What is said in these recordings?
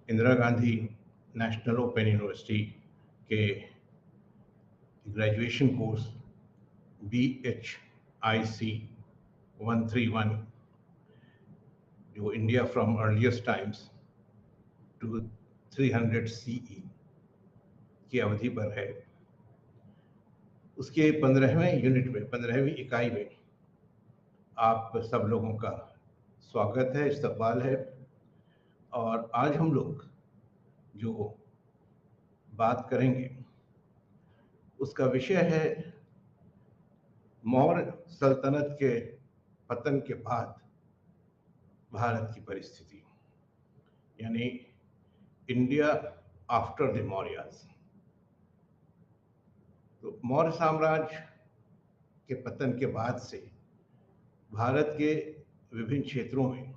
Indira Gandhi national open university के graduation course BHIC 131, जो India from earliest times to 300 CE की अवधि पर है, उसके 15वें यूनिट में, 15वीं इकाई में आप सब लोगों का स्वागत है, इस्तकबाल है। और आज हम लोग जो बात करेंगे उसका विषय है मौर्य सल्तनत के पतन के बाद भारत की परिस्थिति, यानी इंडिया आफ्टर द मौर्यास। तो मौर्य साम्राज्य के पतन के बाद से भारत के विभिन्न क्षेत्रों में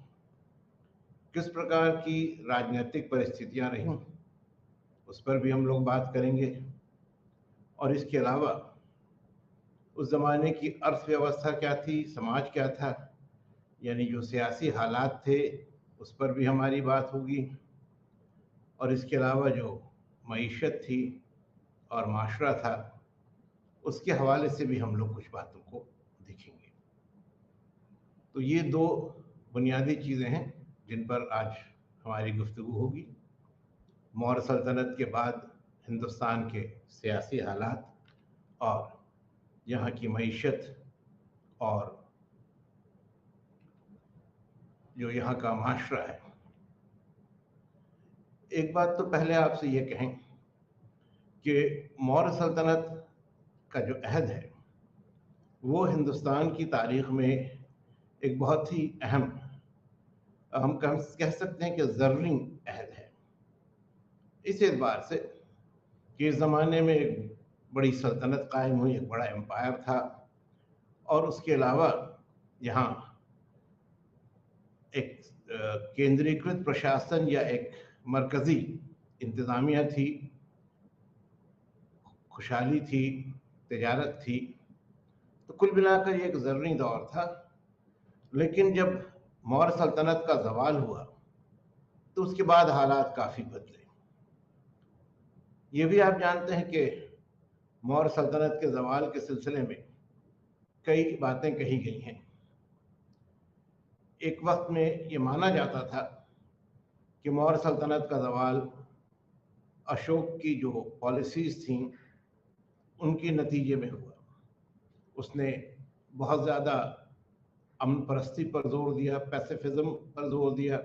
किस प्रकार की राजनीतिक परिस्थितियां रहीं, उस पर भी हम लोग बात करेंगे। और इसके अलावा उस जमाने की अर्थव्यवस्था क्या थी, समाज क्या था, यानी जो सियासी हालात थे उस पर भी हमारी बात होगी। और इसके अलावा जो मईशत थी और माशरा था, उसके हवाले से भी हम लोग कुछ बातों को देखेंगे। तो ये दो बुनियादी चीज़ें हैं जिन पर आज हमारी गुफ्तगू होगी। मौर्य सल्तनत के बाद हिंदुस्तान के सियासी हालात और यहाँ की मईशत और जो यहाँ का माशरा है। एक बात तो पहले आपसे ये कहें कि मौर्य सल्तनत का जो अहद है वो हिंदुस्तान की तारीख में एक बहुत ही अहम, हम कह सकते हैं कि ज़रूरी अहद है, इस एतबार से कि इस ज़माने में एक बड़ी सल्तनत कायम हुई, एक बड़ा एम्पायर था। और उसके अलावा यहाँ एक केंद्रीकृत प्रशासन या एक मरकज़ी इंतज़ामिया थी, खुशहाली थी, तिजारत थी। तो कुल मिलाकर ये एक ज़रूरी दौर था। लेकिन जब मौर्य सल्तनत का ज़वाल हुआ तो उसके बाद हालात काफ़ी बदले। ये भी आप जानते हैं कि मौर्य सल्तनत के ज़वाल के सिलसिले में कई बातें कही गई हैं। एक वक्त में ये माना जाता था कि मौर्य सल्तनत का ज़वाल अशोक की जो पॉलिसीज़ थीं उनके नतीजे में हुआ। उसने बहुत ज़्यादा अमन परस्ती पर जोर दिया, पैसिफिज्म पर जोर दिया।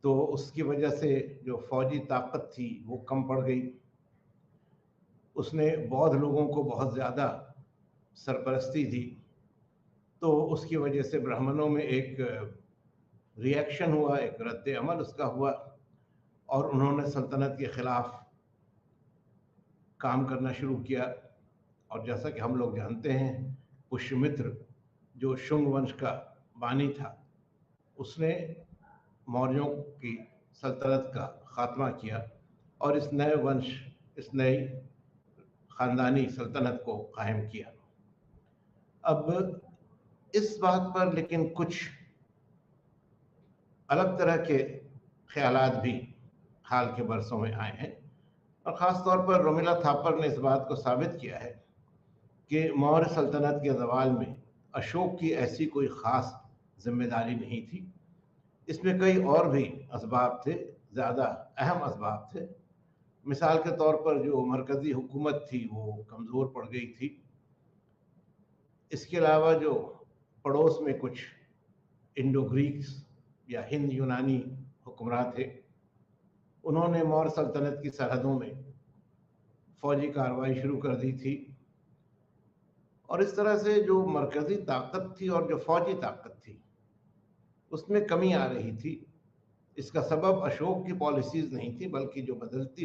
तो उसकी वजह से जो फौजी ताकत थी वो कम पड़ गई। उसने बौद्ध लोगों को बहुत ज़्यादा सरपरस्ती दी, तो उसकी वजह से ब्राह्मणों में एक रिएक्शन हुआ, एक रद्द अमल उसका हुआ और उन्होंने सल्तनत के ख़िलाफ़ काम करना शुरू किया। और जैसा कि हम लोग जानते हैं, पुष्यमित्र जो शुंग वंश का बानी था, उसने मौर्यों की सल्तनत का खात्मा किया और इस नए वंश, इस नई ख़ानदानी सल्तनत को कायम किया। अब इस बात पर लेकिन कुछ अलग तरह के ख्यालात भी हाल के बरसों में आए हैं और ख़ास तौर पर रोमिला थापर ने इस बात को साबित किया है कि मौर्य सल्तनत के ज़वाल में अशोक की ऐसी कोई ख़ास जिम्मेदारी नहीं थी। इसमें कई और भी असबाब थे, ज़्यादा अहम असबाब थे। मिसाल के तौर पर जो मरकज़ी हुकूमत थी वो कमज़ोर पड़ गई थी। इसके अलावा जो पड़ोस में कुछ इंडो ग्रीक्स या हिंद यूनानी हुक्मरान थे, उन्होंने मौर्य सल्तनत की सरहदों में फौजी कार्रवाई शुरू कर दी थी। और इस तरह से जो मरकज़ी ताकत थी और जो फौजी ताकत थी उसमें कमी आ रही थी। इसका सबब अशोक की पॉलिसीज़ नहीं थी, बल्कि जो बदलते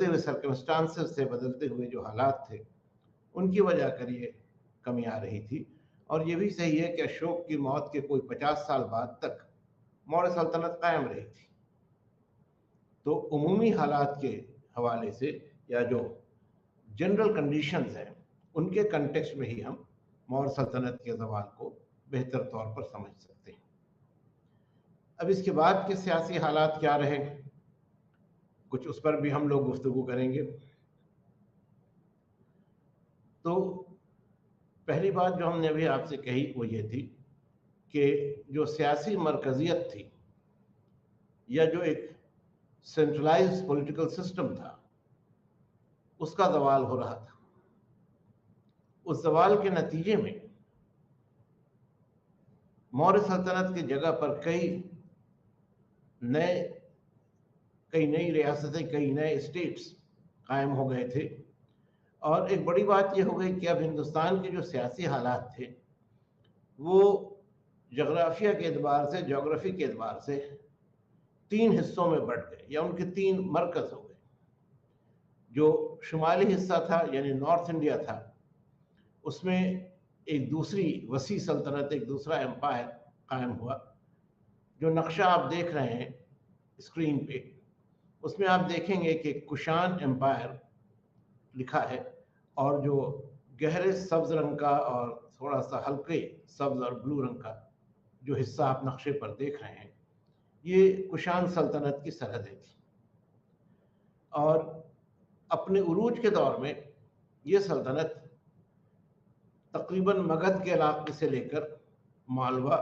हुए सर्कमस्टांसेस थे, बदलते हुए जो हालात थे, उनकी वजह कर ये कमी आ रही थी। और ये भी सही है कि अशोक की मौत के कोई 50 साल बाद तक मौर्य सल्तनत कायम रही थी। तो उमूमी हालात के हवाले से या जो जनरल कंडीशंस हैं उनके कंटेक्स्ट में ही हम मौर्य सल्तनत के ज़वाल को बेहतर तौर पर समझ सकते हैं। अब इसके बाद के सियासी हालात क्या रहे, कुछ उस पर भी हम लोग गुफ्तगू करेंगे। तो पहली बात जो हमने अभी आपसे कही वो ये थी कि जो सियासी मरकजियत थी या जो एक सेंट्रलाइज्ड पॉलिटिकल सिस्टम था, उसका ज़वाल हो रहा था। उस ज़वाल के नतीजे में मौर्य सल्तनत की जगह पर कई नई रियासतें, कई नए स्टेट्स कायम हो गए थे। और एक बड़ी बात यह हो गई कि अब हिंदुस्तान के जो सियासी हालात थे वो जोग्राफिया के एतबार से, जोग्राफी के एतबार से तीन हिस्सों में बंट गए या उनके तीन मरकज हो गए। जो शुमाली हिस्सा था यानी नॉर्थ इंडिया था, उसमें एक दूसरी वसी सल्तनत, एक दूसरा एम्पायर कायम हुआ। जो नक्शा आप देख रहे हैं स्क्रीन पे, उसमें आप देखेंगे कि कुषाण एम्पायर लिखा है, और जो गहरे सब्ज रंग का और थोड़ा सा हल्के सब्ज और ब्लू रंग का जो हिस्सा आप नक्शे पर देख रहे हैं, ये कुषाण सल्तनत की सरहदें थी। और अपने उरूज के दौर में ये सल्तनत तकरीबन मगध के इलाके से लेकर मालवा,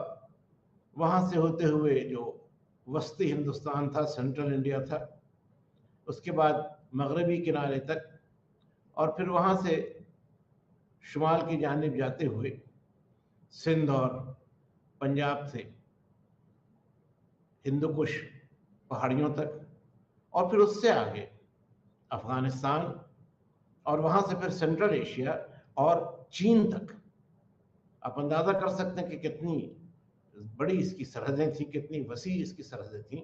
वहाँ से होते हुए जो वस्ती हिंदुस्तान था, सेंट्रल इंडिया था, उसके बाद मगरबी किनारे तक, और फिर वहाँ से शुमाल की जानिब जाते हुए सिंध और पंजाब से हिंदू कुश पहाड़ियों तक, और फिर उससे आगे अफगानिस्तान, और वहाँ से फिर सेंट्रल एशिया और चीन तक। आप अंदाज़ा कर सकते हैं कि कितनी बड़ी इसकी सरहदें थी, कितनी वसी इसकी सरहदें थी,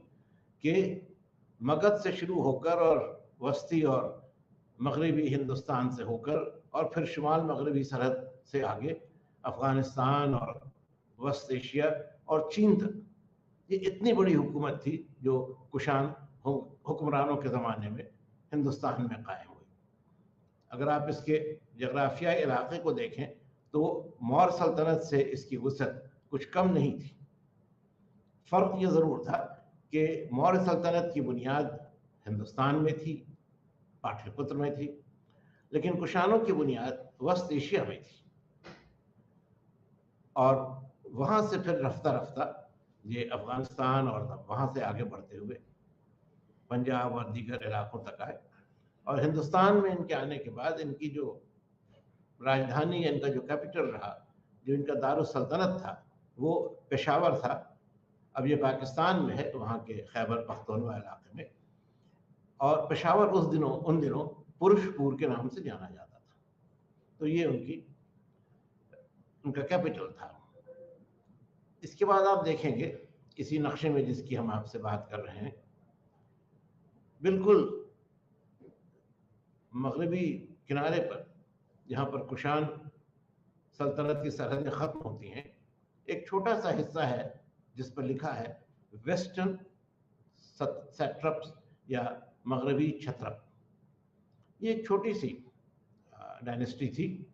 कि मगध से शुरू होकर और वस्ती और मगरबी हिंदुस्तान से होकर और फिर शुमाल मगरबी सरहद से आगे अफगानिस्तान और वस्त एशिया और चीन तक, ये इतनी बड़ी हुकूमत थी जो कुषाण हुक्मरानों के ज़माने में हिंदुस्तान में कायम हुई। अगर आप इसके जगराफियाई इलाके को देखें तो मौर्य सल्तनत से इसकी वुसअत कुछ कम नहीं थी। फ़र्क ये ज़रूर था कि मौर्य सल्तनत की बुनियाद हिंदुस्तान में थी, पाटलिपुत्र में थी, लेकिन कुषाणों की बुनियाद वस्त एशिया में थी। और वहाँ से फिर रफ्ता रफ्ता ये अफगानिस्तान और वहाँ से आगे बढ़ते हुए पंजाब और दीगर इलाकों तक आए। और हिंदुस्तान में इनके आने के बाद इनकी जो राजधानी, इनका जो कैपिटल रहा, जो इनका दारुल सल्तनत था, वो पेशावर था। अब ये पाकिस्तान में है, वहाँ के खैबर पख्तूनख्वा इलाके में। और पेशावर उन दिनों पुरुषपुर के नाम से जाना जाता था। तो ये उनका कैपिटल था। इसके बाद आप देखेंगे इसी नक्शे में जिसकी हम आपसे बात कर रहे हैं, बिल्कुल मगरबी किनारे पर, जहाँ पर कुषाण सल्तनत की सरहदें ख़त्म होती हैं, एक छोटा सा हिस्सा है जिस पर लिखा है वेस्टर्न सैट्रप्स या मगरबी छत्रप। ये एक छोटी सी डायनेस्टी थी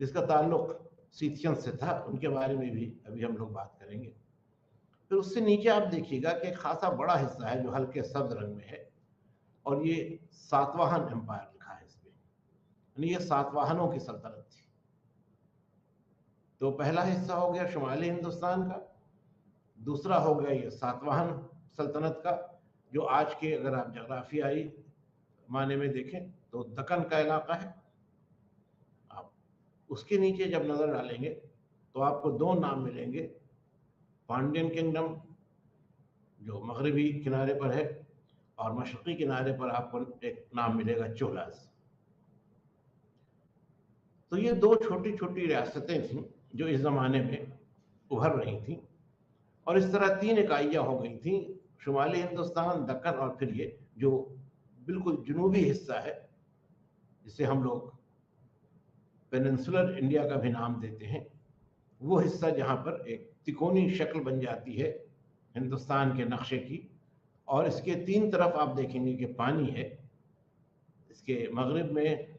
जिसका ताल्लुक सीथियंस से था, उनके बारे में भी अभी हम लोग बात करेंगे। फिर उससे नीचे आप देखिएगा कि खासा बड़ा हिस्सा है जो हल्के सब्ज रंग में है, और ये सातवाहन एम्पायर लिखा है इसमें, यानी ये सातवाहनों की सल्तनत थी। तो पहला हिस्सा हो गया शुमाली हिंदुस्तान का, दूसरा हो गया ये सातवाहन सल्तनत का, जो आज के अगर आप जोग्राफियाई माने में देखें तो दक्कन का इलाका है। आप उसके नीचे जब नज़र डालेंगे तो आपको दो नाम मिलेंगे, पांड्यन किंगडम जो मगरबी किनारे पर है, और मशरक़ी किनारे पर आपको एक नाम मिलेगा चोलास। तो ये दो छोटी छोटी रियासतें थीं जो इस ज़माने में उभर रही थीं, और इस तरह तीन इकाइयाँ हो गई थीं, शुमाली हिंदुस्तान, दक्कन, और फिर ये जो बिल्कुल जनूबी हिस्सा है जिसे हम लोग पेनिनसुलर इंडिया का भी नाम देते हैं, वो हिस्सा जहाँ पर एक तिकोनी शक्ल बन जाती है हिंदुस्तान के नक्शे की, और इसके तीन तरफ आप देखेंगे कि पानी है। इसके मगरिब में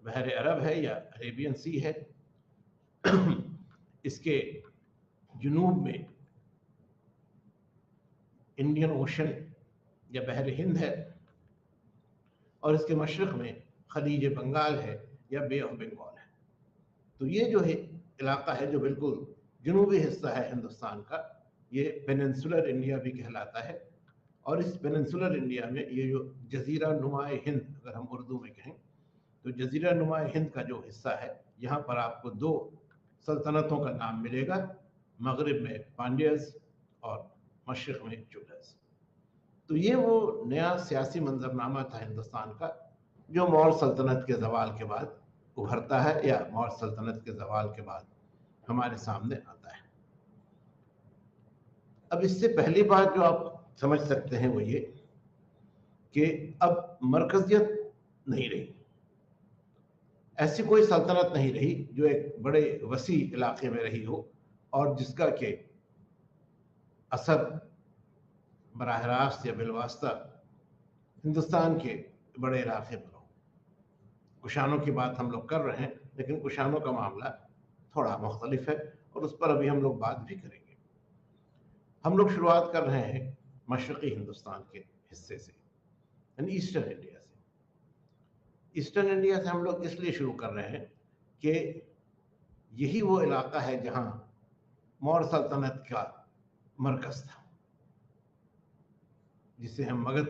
बहर अरब है या अरेबियन सी है, इसके जुनूब में इंडियन ओशन या बहर हिंद है, और इसके मशरक़ में खलीज बंगाल है या बे ऑफ बंगाल है। तो ये जो है इलाका है जो बिल्कुल जनूबी हिस्सा है हिंदुस्तान का, ये पेनिनसुलर इंडिया भी कहलाता है। और इस पेनिनसुलर इंडिया में ये जो जजीरा नुमाए हिंद, अगर हम उर्दू में कहें तो जजीरा नुमाए हिंद का जो हिस्सा है, यहाँ पर आपको दो सल्तनतों का नाम मिलेगा, मगरिब में पांड्यस और मशरक़ में चुगलस। तो ये वो नया सियासी मंजरनामा था हिंदुस्तान का जो मौर्य सल्तनत के ज़वाल के बाद उभरता है, या मौर्य सल्तनत के ज़वाल के बाद हमारे सामने आता है। अब इससे पहली बात जो आप समझ सकते हैं वो ये कि अब मरकजियत नहीं रही, ऐसी कोई सल्तनत नहीं रही जो एक बड़े वसी इलाके में रही हो और जिसका के असर बराह रास्त या बिलवास्ता हिंदुस्तान के बड़े इलाके पर हो। कुशानों की बात हम लोग कर रहे हैं, लेकिन कुशानों का मामला थोड़ा मुख्तलिफ है और उस पर अभी हम लोग बात भी करेंगे। हम लोग शुरुआत कर रहे हैं मशरक़ी हिंदुस्तान के हिस्से से, यानी ईस्टर्न इंडिया से। ईस्टर्न इंडिया से हम लोग इसलिए शुरू कर रहे हैं कि यही वो इलाका है जहाँ मौर्य सल्तनत का मरकज़ था, जिसे हम मगध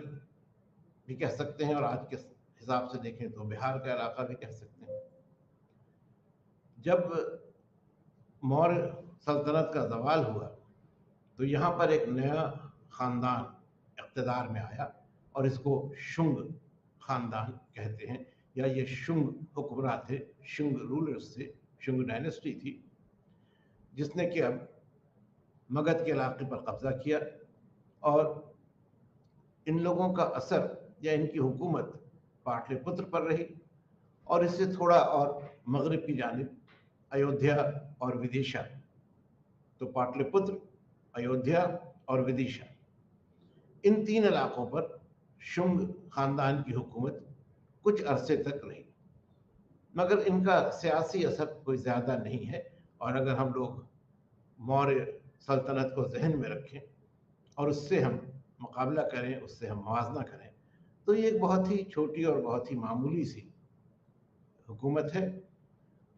भी कह सकते हैं और आज के हिसाब से देखें तो बिहार का इलाका भी कह सकते हैं। जब मौर्य सल्तनत का ज़वाल हुआ तो यहाँ पर एक नया ख़ानदान इक़्तिदार में आया और इसको शुंग ख़ानदान कहते हैं, या ये शुंग हुक्मरान थे, शुंग रूलर्स थे, शुंग डायनेस्टी थी, जिसने कि अब मगध के इलाके पर कब्ज़ा किया। और इन लोगों का असर या इनकी हुकूमत पाटलिपुत्र पर रही, और इससे थोड़ा और मगरिब की जानिब अयोध्या और विदिशा, तो पाटलिपुत्र, अयोध्या और विदिशा, इन तीन इलाकों पर शुंग खानदान की हुकूमत कुछ अरसे तक रही, मगर इनका सियासी असर कोई ज़्यादा नहीं है। और अगर हम लोग मौर्य सल्तनत को जहन में रखें और उससे हम मुकाबला करें, उससे हम मवाजना करें, तो ये एक बहुत ही छोटी और बहुत ही मामूली सी हुकूमत है,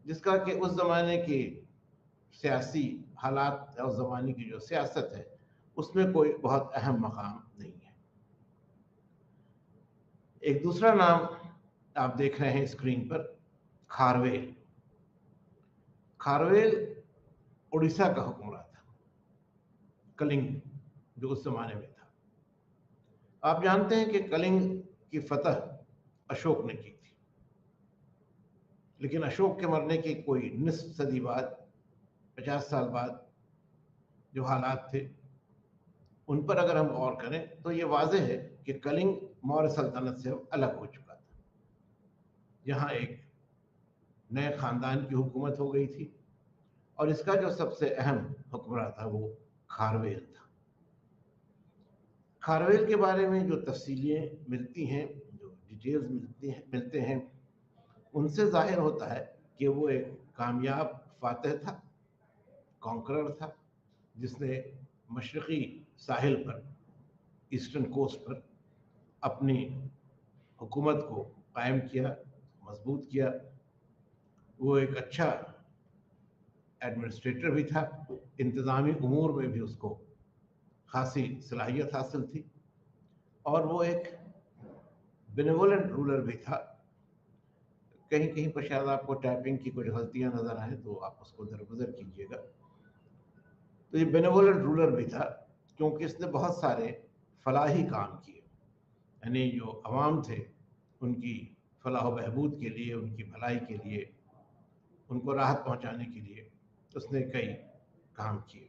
जिसका कि उस ज़माने की सियासी हालात या उस ज़माने की जो सियासत है उसमें कोई बहुत अहम मकाम नहीं है। एक दूसरा नाम आप देख रहे हैं स्क्रीन पर, खारवेल। खारवेल उड़ीसा का हुक्मरान था, कलिंग जो उस जमाने में था। आप जानते हैं कि कलिंग की फतह अशोक ने की थी, लेकिन अशोक के मरने की कोई निस्फ सदी बाद, 50 साल बाद जो हालात थे उन पर अगर हम गौर करें तो ये वाज़ेह है कि कलिंग मौर्य सल्तनत से अलग हो चुका था। यहाँ एक नए ख़ानदान की हुकूमत हो गई थी और इसका जो सबसे अहम हुक्मरान था वो खारवेल था। खारवेल के बारे में जो तफसीलें मिलती हैं, जो डिटेल्स मिलते हैं, उनसे जाहिर होता है कि वो एक कामयाब फातह था, कॉन्करर था, जिसने मशरक़ी साहिल पर, ईस्टर्न कोस्ट पर अपनी हुकूमत को कायम किया, मजबूत किया। वो एक अच्छा एडमिनिस्ट्रेटर भी था, इंतज़ामी उमूर में भी उसको खासी सलाहियत हासिल थी, और वो एक बेनेवोलेंट रूलर भी था। कहीं कहीं पर शायद आपको टाइपिंग की कुछ गलतियां नज़र आए तो आप उसको दरगुजर कीजिएगा। तो ये बेनेवोलेंट रूलर भी था क्योंकि इसने बहुत सारे फलाही काम किए, यानी जो अवाम थे उनकी फलाह बहबूद के लिए, उनकी भलाई के लिए, उनको राहत पहुंचाने के लिए उसने कई काम किए।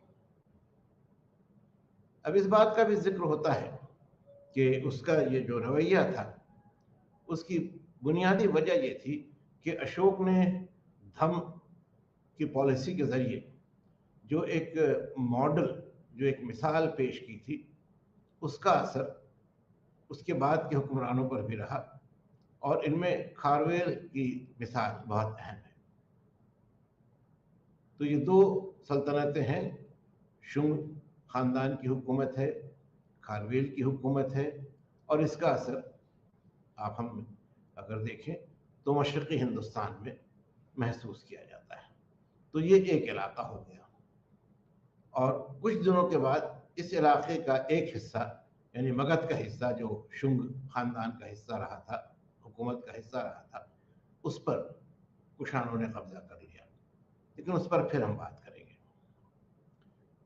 अब इस बात का भी जिक्र होता है कि उसका ये जो रवैया था उसकी बुनियादी वजह ये थी कि अशोक ने धम्म की पॉलिसी के ज़रिए जो एक मॉडल, जो एक मिसाल पेश की थी, उसका असर उसके बाद के हुक्मरानों पर भी रहा, और इनमें खारवेल की मिसाल बहुत अहम है। तो ये दो सल्तनतें हैं, शुंग ख़ानदान की हुकूमत है, खारवेल की हुकूमत है, और इसका असर हम अगर देखें तो मशरक़ी हिंदुस्तान में महसूस किया जाता है। तो ये एक इलाका हो गया, और कुछ दिनों के बाद इस इलाके का एक हिस्सा यानी मगध का हिस्सा, जो शुंग खानदान का हिस्सा रहा था, हुकूमत का हिस्सा रहा था, उस पर कुषाणों ने कब्जा कर लिया। लेकिन उस पर फिर हम बात करेंगे।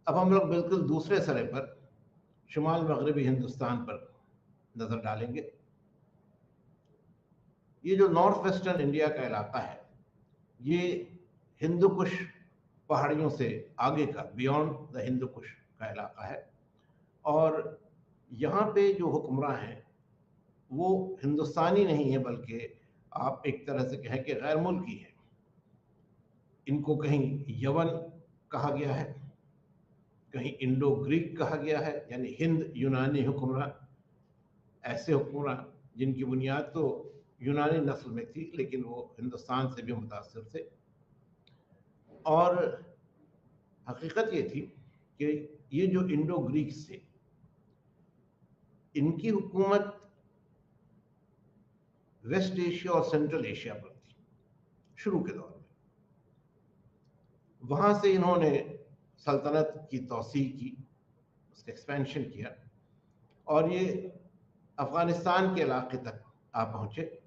अब हम लोग बिल्कुल दूसरे सिरे पर शुमाल मगरबी हिंदुस्तान पर नजर डालेंगे। ये जो नॉर्थ वेस्टर्न इंडिया का इलाका है, ये हिंदू कुश पहाड़ियों से आगे का, बियॉन्ड द हिंदू कुश का इलाका है। और यहाँ पे जो हुक्मरान हैं वो हिंदुस्तानी नहीं है, बल्कि आप एक तरह से कहें कि गैर मुल्की है। इनको कहीं यवन कहा गया है, कहीं इंडो ग्रीक कहा गया है, यानी हिंद यूनानी हुक्मरान। ऐसे हुक्मरान जिनकी बुनियाद तो यूनानी नस्ल में थी, लेकिन वो हिंदुस्तान से भी मुतासिर थे। और हकीकत ये थी कि ये जो इंडो ग्रीक्स थे, इनकी हुकूमत वेस्ट एशिया और सेंट्रल एशिया पर थी शुरू के दौर में। वहां से इन्होंने सल्तनत की तौसी की, उसका एक्सपेंशन किया, और ये अफगानिस्तान के इलाके तक आ पहुंचे।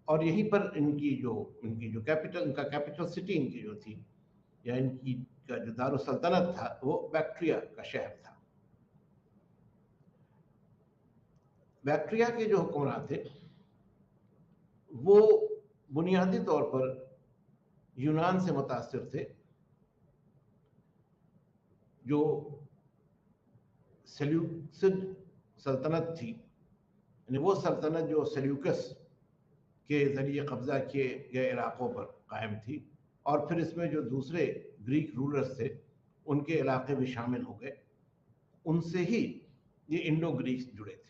और यहीं पर इनकी जो कैपिटल, इनका कैपिटल सिटी इनकी जो थी, या इनकी का जो दारुल सल्तनत था, वो बैक्ट्रिया का शहर था। बैक्ट्रिया के जो हुक्मरान थे वो बुनियादी तौर पर यूनान से मुतासिर थे। जो सेल्यूसिड सल्तनत थी, यानी वो सल्तनत जो सेल्यूकस के जरिए कब्जा किए गए इलाकों पर कायम थी, और फिर इसमें जो दूसरे ग्रीक रूलर्स थे उनके इलाके भी शामिल हो गए। उनसे ही ये इंडो ग्रीक्स जुड़े थे।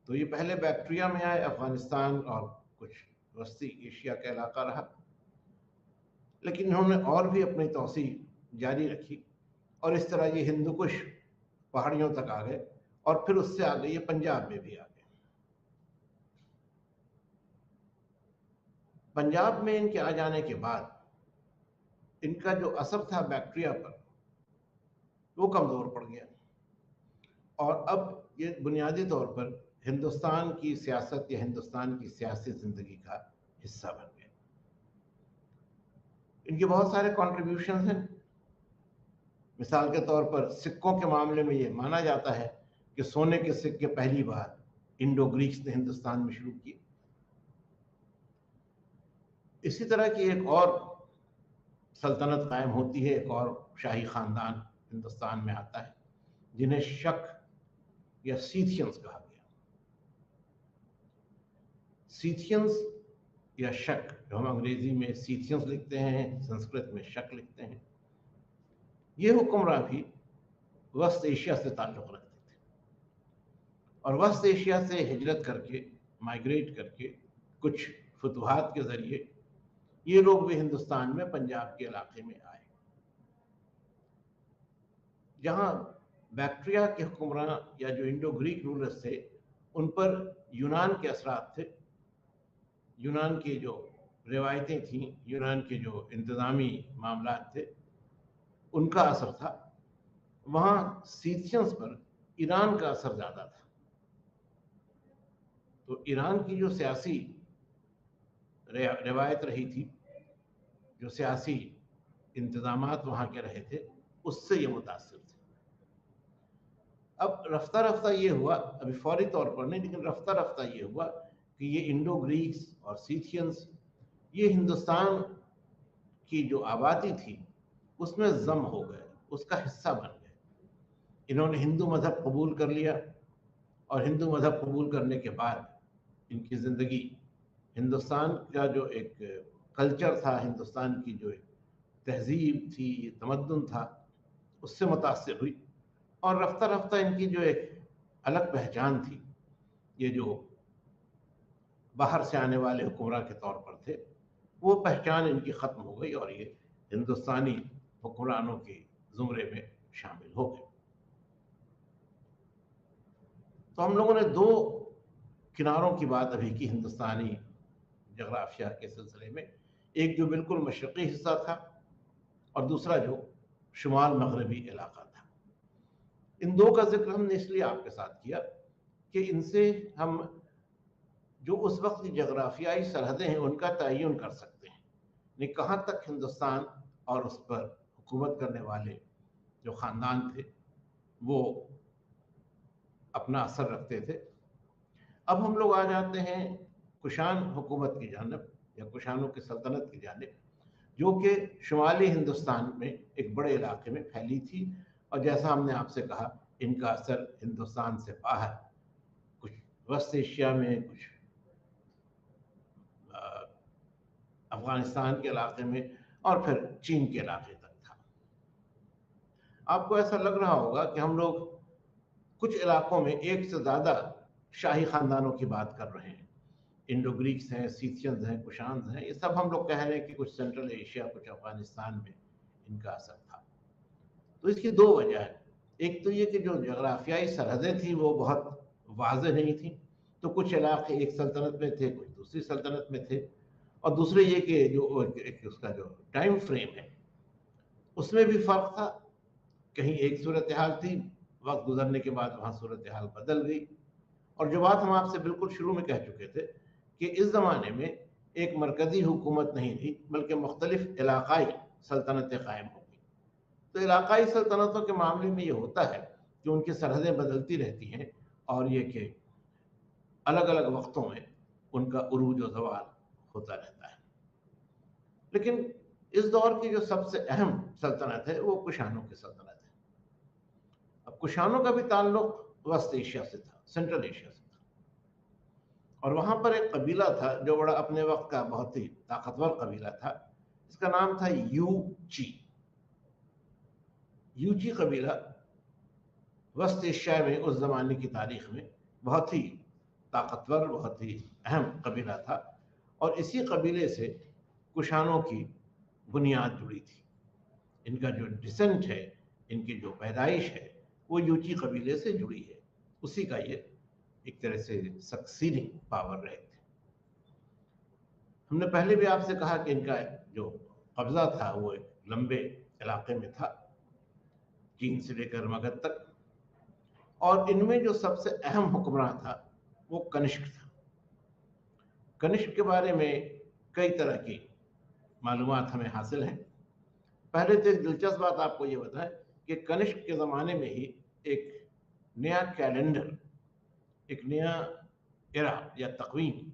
तो ये पहले बैक्ट्रिया में आए, अफगानिस्तान और कुछ वस्ती एशिया का इलाका रहा, लेकिन इन्होंने और भी अपनी तौसी जारी रखी, और इस तरह ये हिंदू कुश पहाड़ियों तक आ गए, और फिर उससे आगे ये पंजाब में भी आ गए। पंजाब में इनके आ जाने के बाद इनका जो असर था बैक्ट्रिया पर, वो कमजोर पड़ गया, और अब ये बुनियादी तौर पर हिंदुस्तान की सियासत या हिंदुस्तान की सियासी जिंदगी का हिस्सा बन गए। इनके बहुत सारे कॉन्ट्रीब्यूशन हैं। मिसाल के तौर पर सिक्कों के मामले में ये माना जाता है कि सोने के सिक्के पहली बार इंडो ग्रीक्स ने हिंदुस्तान में शुरू किए। इसी तरह की एक और सल्तनत कायम होती है, एक और शाही खानदान हिंदुस्तान में आता है, जिन्हें शक या सीथियंस कहा गया। सीथियंस या शक, जो हम अंग्रेजी में सीथियंस लिखते हैं, संस्कृत में शक लिखते हैं, ये हुक्मरान भी वस्त एशिया से ताल्लुक़ रखते थे, और वस्त एशिया से हिजरत करके, माइग्रेट करके, कुछ फतूहात के जरिए ये लोग भी हिंदुस्तान में पंजाब के इलाके में आए। जहां बैक्ट्रिया के हुक्मरान या जो इंडो ग्रीक रूलर्स थे, उन पर यूनान के असरात थे। यूनान की जो रिवायतें थीं, यूनान के जो इंतज़ामी मामलात थे, उनका असर था। वहाँ सीथियंस पर ईरान का असर ज़्यादा था। तो ईरान की जो सियासी रिवायत रही थी, जो सियासी इंतज़ामात वहाँ के रहे थे, उससे ये मुतासिर थे। अब रफ्ता रफ्ता ये हुआ, अभी फौरी तौर पर नहीं, लेकिन रफ्ता रफ्ता ये हुआ कि ये इंडो ग्रीक्स और सीथियंस ये हिंदुस्तान की जो आबादी थी उसमें जम हो गए, उसका हिस्सा बन गए। इन्होंने हिंदू मजहब कबूल कर लिया, और हिंदू मजहब कबूल करने के बाद इनकी ज़िंदगी हिंदुस्तान का जो एक कल्चर था, हिंदुस्तान की जो एक तहजीब थी, तमद्दुन था, उससे मुतासिर हुई। और रफ्ता रफ्ता इनकी जो एक अलग पहचान थी, ये जो बाहर से आने वाले हुक्मरान के तौर पर थे, वो पहचान इनकी ख़त्म हो गई, और ये हिंदुस्तानी हुक्मरानों के ज़ुमरे में शामिल हो गए। तो हम लोगों ने दो किनारों की बात अभी की हिंदुस्तानी जगराफिया के सिलसिले में, एक जो बिल्कुल मशरक़ी हिस्सा था और दूसरा जो शुमाल मगरबी इलाका था। इन दो का जिक्र हमने इसलिए आपके साथ किया कि इनसे हम जो उस वक्त की जगराफियाई सरहदें हैं उनका तयन कर सकते हैं, यानी कहाँ तक हिंदुस्तान और उस पर हुकूमत करने वाले जो ख़ानदान थे वो अपना असर रखते थे। अब हम लोग आ जाते हैं कुशान हुकूमत की जानिब या कुशानों की सल्तनत की जानिब, जो कि शुमाली हिंदुस्तान में एक बड़े इलाके में फैली थी। और जैसा हमने आपसे कहा, इनका असर हिंदुस्तान से बाहर कुछ वस्त एशिया में, कुछ अफगानिस्तान के इलाके में और फिर चीन के इलाके तक था। आपको ऐसा लग रहा होगा कि हम लोग कुछ इलाकों में एक से ज़्यादा शाही ख़ानदानों की बात कर रहे हैं। इंडो ग्रीक्स हैं, सीथियंस हैं, कुशान्स हैं, ये सब हम लोग कह रहे हैं कि कुछ सेंट्रल एशिया, कुछ अफगानिस्तान में इनका असर था। तो इसकी दो वजह है। एक तो ये कि जो जगराफियाई सरहदें थी वो बहुत वाज़ेह नहीं थी, तो कुछ इलाके एक सल्तनत में थे, कुछ दूसरी सल्तनत में थे। और दूसरे ये कि जो उसका जो टाइम फ्रेम है उसमें भी फ़र्क था। कहीं एक सूरत हाल थी, वक्त गुजरने के बाद वहाँ सूरत हाल बदल गई। और जो बात हम आपसे बिल्कुल शुरू में कह चुके थे कि इस ज़माने में एक मरकज़ी हुकूमत नहीं थी, बल्कि मुख्तलिफ इलाकाई सल्तनतें कायम हो गई। तो इलाकाई सल्तनतों के मामले में ये होता है कि उनकी सरहदें बदलती रहती हैं और ये कि अलग अलग वक्तों में उनका उरूज और ज़वाल होता रहता है। लेकिन इस दौर की जो सबसे अहम सल्तनत है वो कुशानों की सल्तनत है। अब कुशानों का भी ताल्लुक वस्त एशिया से था, सेंट्रल एशिया से था। और वहाँ पर एक कबीला था जो बड़ा अपने वक्त का बहुत ही ताकतवर कबीला था, इसका नाम था यूची। यूची कबीला वस्त एशिया में उस ज़माने की तारीख में बहुत ही ताकतवर, बहुत ही अहम कबीला था। और इसी कबीले से कुशानों की बुनियाद जुड़ी थी। इनका जो डिसेंट है, इनकी जो पैदाइश है, वो यूची कबीले से जुड़ी है। उसी का ये एक तरह से सक्सीडिंग पावर रहे थे। हमने पहले भी आपसे कहा कि इनका जो कब्जा था वो एक लंबे इलाके में था, चीन से लेकर मगध तक। और इनमें जो सबसे अहम हुक्मरान था वो कनिष्क था। कनिष्क के बारे में कई तरह की मालूमात हमें हासिल हैं। पहले तो एक दिलचस्प बात आपको ये बताएं कि कनिष्क के ज़माने में ही एक नया कैलेंडर, एक नया एरा या तक़वीम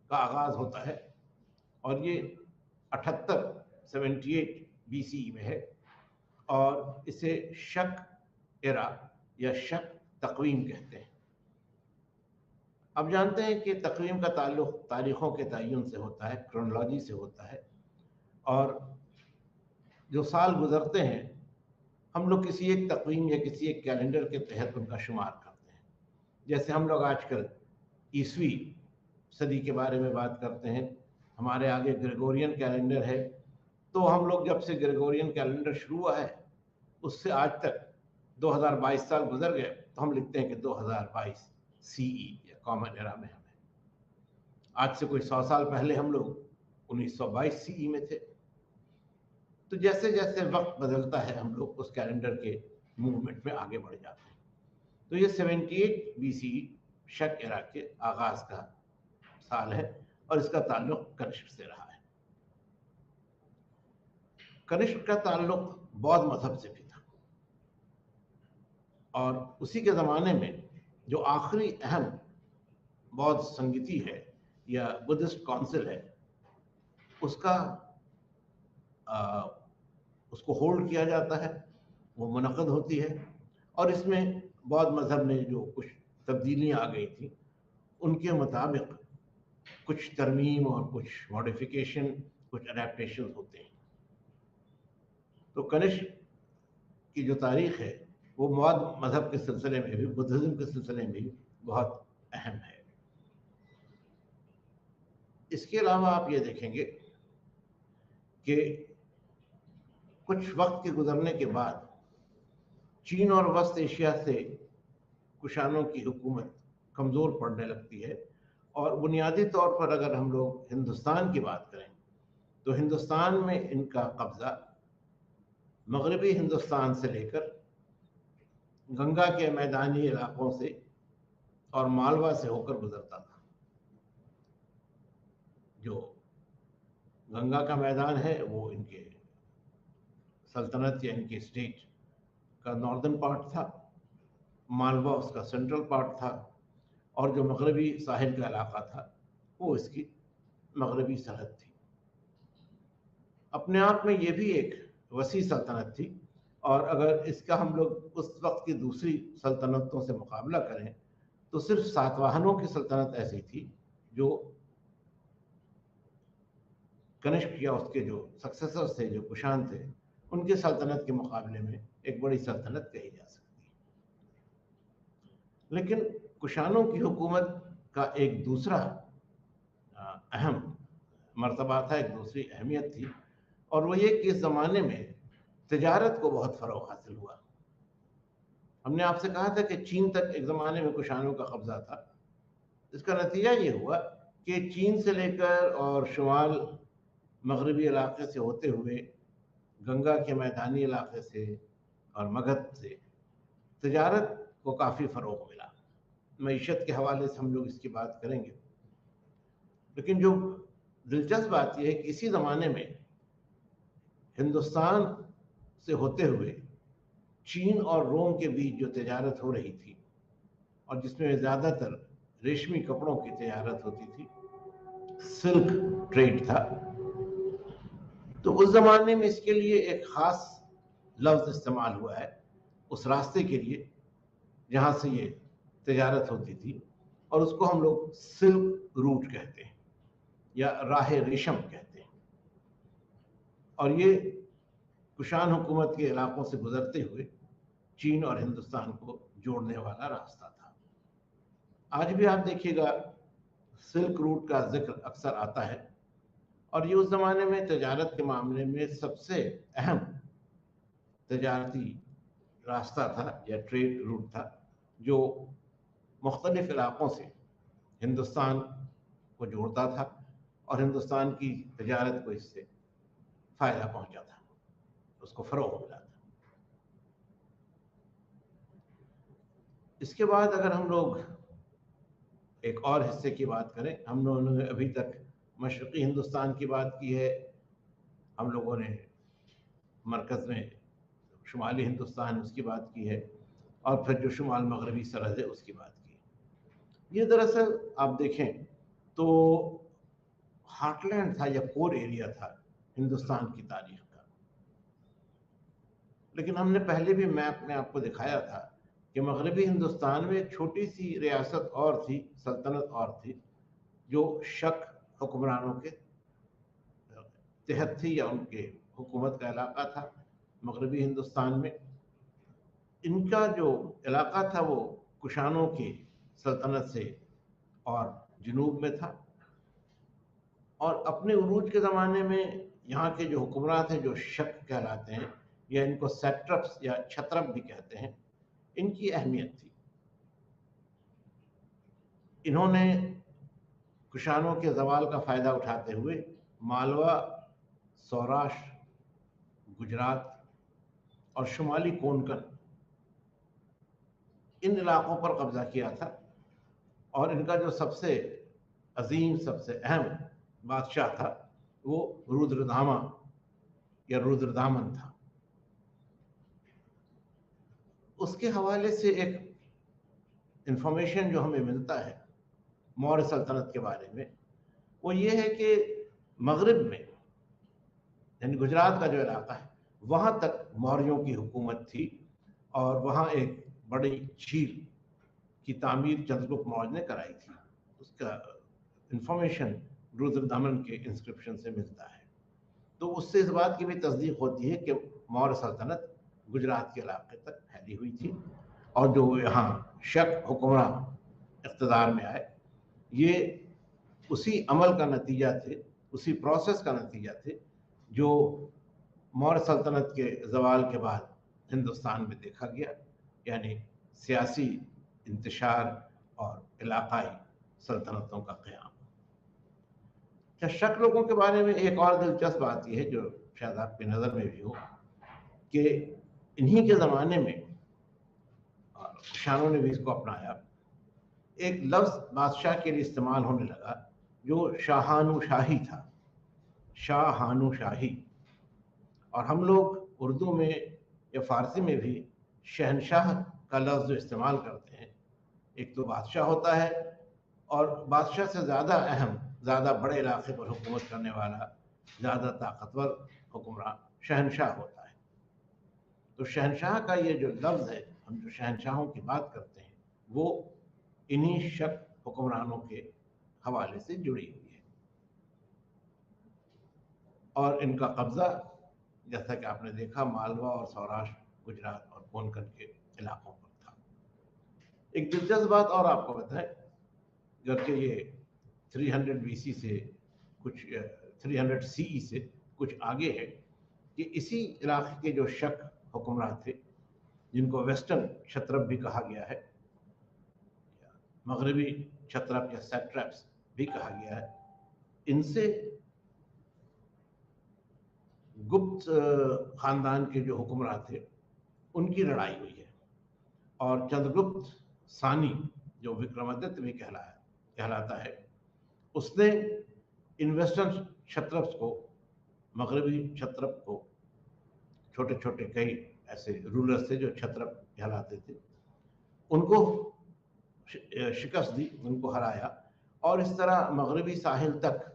का आगाज़ होता है। और ये 78 BCE में है और इसे शक एरा या शक तक़वीम कहते हैं। अब जानते हैं कि तक़वीम का ताल्लुक़ तारीख़ों के तयन से होता है, क्रोनोलॉजी से होता है। और जो साल गुज़रते हैं हम लोग किसी एक तक़वीम या किसी एक कैलेंडर के तहत उनका शुमार करते हैं। जैसे हम लोग आजकल ईसवी सदी के बारे में बात करते हैं, हमारे आगे ग्रेगोरियन कैलेंडर है, तो हम लोग जब से ग्रेगोरियन कैलेंडर शुरू हुआ है उससे आज तक 2022 साल गुजर गए, तो हम लिखते हैं कि 2022 CE या कॉमन एरा में हम हैं। आज से कोई 100 साल पहले हम लोग 1922 CE में थे। तो जैसे जैसे वक्त बदलता है हम लोग उस कैलेंडर के मूवमेंट में आगे बढ़ जाते हैं। तो ये 78 BCE शक एरा के आगाज का साल है और इसका ताल्लुक कनिष्क से रहा है। कनिष्क का ताल्लुक बौद्ध मजहब से भी था और उसी के ज़माने में जो आखिरी अहम बौद्ध संगीति है या बुद्धिस्ट काउंसिल है उसका उसको होल्ड किया जाता है, वो मुनक़द होती है। और इसमें बौद्ध मज़हब में जो कुछ तब्दीलियाँ आ गई थी उनके मुताबिक कुछ तरमीम और कुछ मॉडिफिकेशन, कुछ अडेप्टेशन होते हैं। तो कनिष्क की जो तारीख़ है वो बौद्ध मज़हब के सिलसिले में भी, बुद्धिज़्म के सिलसिले में भी बहुत अहम है। इसके अलावा आप ये देखेंगे कि कुछ वक्त के गुजरने के बाद चीन और वस्त एशिया से कुषाणों की हुकूमत कमज़ोर पड़ने लगती है। और बुनियादी तौर पर अगर हम लोग हिंदुस्तान की बात करें तो हिंदुस्तान में इनका कब्ज़ा मगरबी हिंदुस्तान से लेकर गंगा के मैदानी इलाकों से और मालवा से होकर गुजरता था। जो गंगा का मैदान है वो इनके सल्तनत या इनके स्टेट का नॉर्दर्न पार्ट था, मालवा उसका सेंट्रल पार्ट था, और जो मगरबी साहिल का इलाका था वो इसकी मगरबी सरहद थी। अपने आप में ये भी एक वसी सल्तनत थी। और अगर इसका हम लोग उस वक्त की दूसरी सल्तनतों से मुकाबला करें तो सिर्फ सातवाहनों की सल्तनत ऐसी थी जो कनिष्क या उसके जो सक्सेसर्स थे, जो कुषाण थे, उनके सल्तनत के मुकाबले में एक बड़ी सल्तनत कही जा सकती है। लेकिन कुषाणों की हुकूमत का एक दूसरा अहम मर्तबा था, एक दूसरी अहमियत थी, और वो ये कि इस ज़माने में तिजारत को बहुत फ़रोग़ हासिल हुआ। हमने आपसे कहा था कि चीन तक एक ज़माने में कुषाणों का कब्ज़ा था। इसका नतीजा ये हुआ कि चीन से लेकर और शुमाल मगरबी इलाके से होते हुए गंगा के मैदानी इलाके से और मगध से तिजारत को काफ़ी फ़रोग़ मिला। मईशत के हवाले से हम लोग इसकी बात करेंगे। लेकिन जो दिलचस्प बात यह है कि इसी ज़माने में हिंदुस्तान से होते हुए चीन और रोम के बीच जो तिजारत हो रही थी और जिसमें ज़्यादातर रेशमी कपड़ों की तिजारत होती थी, सिल्क ट्रेड था, तो उस ज़माने में इसके लिए एक ख़ास लफ्ज़ इस्तेमाल हुआ है उस रास्ते के लिए जहाँ से ये तिजारत होती थी, और उसको हम लोग सिल्क रूट कहते हैं या राह रेशम कहते हैं। और ये कुषाण हुकूमत के इलाकों से गुजरते हुए चीन और हिंदुस्तान को जोड़ने वाला रास्ता था। आज भी आप देखिएगा सिल्क रूट का जिक्र अक्सर आता है, और ये उस ज़माने में तजारत के मामले में सबसे अहम तजारती रास्ता था या ट्रेड रूट था, जो मुख्तलिफ इलाकों से हिंदुस्तान को जोड़ता था और हिंदुस्तान की तजारत को इससे फ़ायदा पहुंचा था, उसको फ़रोग़ मिला था। इसके बाद अगर हम लोग एक और हिस्से की बात करें, हम लोगों ने अभी तक मशरक़ी हिंदुस्तान की बात की है, हम लोगों ने मरकज़ में शुमाली हिंदुस्तान उसकी बात की है, और फिर जो शुमाल मगरबी सरहद है उसकी बात की है। ये दरअसल आप देखें तो हार्टलैंड था या कोर एरिया था हिंदुस्तान की तारीख का। लेकिन हमने पहले भी मैप में आपको दिखाया था कि मगरबी हिंदुस्तान में एक छोटी सी रियासत और थी, सल्तनत और थी, जो शक हुक्मरानों के तहत थी या उनके हुकूमत का इलाका था मगरबी हिंदुस्तान में। इनका जो इलाका था वो कुषाणों की सल्तनत से और जनूब में था, और अपने उरूज के ज़माने में यहाँ के जो हुक्मरान थे, जो शक कहलाते हैं या इनको सैट्रप्स या छत्रप भी कहते हैं, इनकी अहमियत थी। इन्होंने कुषाणों के ज़वाल का फ़ायदा उठाते हुए मालवा, सौराष्ट्र, गुजरात और शुमाली कोंकण, इन इलाकों पर कब्ज़ा किया था। और इनका जो सबसे अजीम, सबसे अहम बादशाह था वो रुद्रदामा या रुद्रदामन था। उसके हवाले से एक इंफॉर्मेशन जो हमें मिलता है मौर्य सल्तनत के बारे में, वो ये है कि मगरिब में यानी गुजरात का जो इलाका है वहाँ तक मौर्यों की हुकूमत थी, और वहाँ एक बड़ी झील की तामीर चंद्रगुप्त मौर्य ने कराई थी। उसका इंफॉर्मेशन रुद्रदामन के इंस्क्रिप्शन से मिलता है। तो उससे इस बात की भी तस्दीक होती है कि मौर्य सल्तनत गुजरात के इलाके तक फैली हुई थी, और जो यहाँ शक हुक्मरान इक़्तिदार में आए, ये उसी अमल का नतीजा थे, उसी प्रोसेस का नतीजा थे जो मौर्य सल्तनत के ज़वाल के बाद हिंदुस्तान में देखा गया। यानी सियासी इंतशार और इलाकाई सल्तनतों का क़याम। अच्छा, शक लोगों के बारे में एक और दिलचस्प बात यह है, जो शायद आपकी नज़र में भी हो, कि इन्हीं के ज़माने में, और कुशानों ने भी इसको अपनाया, एक लफ्ज़ बादशाह के लिए इस्तेमाल होने लगा जो शाहानुशाही था, शाहानुशाही। और हम लोग उर्दू में या फ़ारसी में भी शहनशाह का लफ्ज़ जो इस्तेमाल करते हैं, एक तो बादशाह होता है, और बादशाह से ज़्यादा अहम, ज़्यादा बड़े इलाके पर हुकूमत करने वाला, ज़्यादा ताकतवर हुक्मरान शहनशाह होता है। तो शहनशाह का ये जो लफ्ज़ है, हम जो शहनशाहों की बात करते हैं, वो इन्हीं शक हुक्मरानों के हवाले से जुड़ी हुई है। और इनका कब्ज़ा, जैसा कि आपने देखा, मालवा और सौराष्ट्र, गुजरात और कोंकण के इलाकों पर था। एक दिलचस्प बात और आपको बताएं, जबकि ये 300 BC से कुछ 300 CE से कुछ आगे है, कि इसी इलाके के जो शक हुक्मरान थे, जिनको वेस्टर्न क्षत्रप भी कहा गया है, मगरबी क्षत्रप या सैट्रैप्स भी कहा गया है, इनसे गुप्त खानदान के जो हुक्मरान थे उनकी लड़ाई हुई है। और चंद्रगुप्त सानी, जो विक्रमादित्य भी कहलाता है, उसने इन वेस्टर्न क्षत्रप्स को, मगरबी क्षत्रप को, छोटे छोटे कई ऐसे रूलर्स थे जो क्षत्रप कहलाते थे, उनको शिकस्त दी, उनको हराया, और इस तरह मगरबी साहिल तक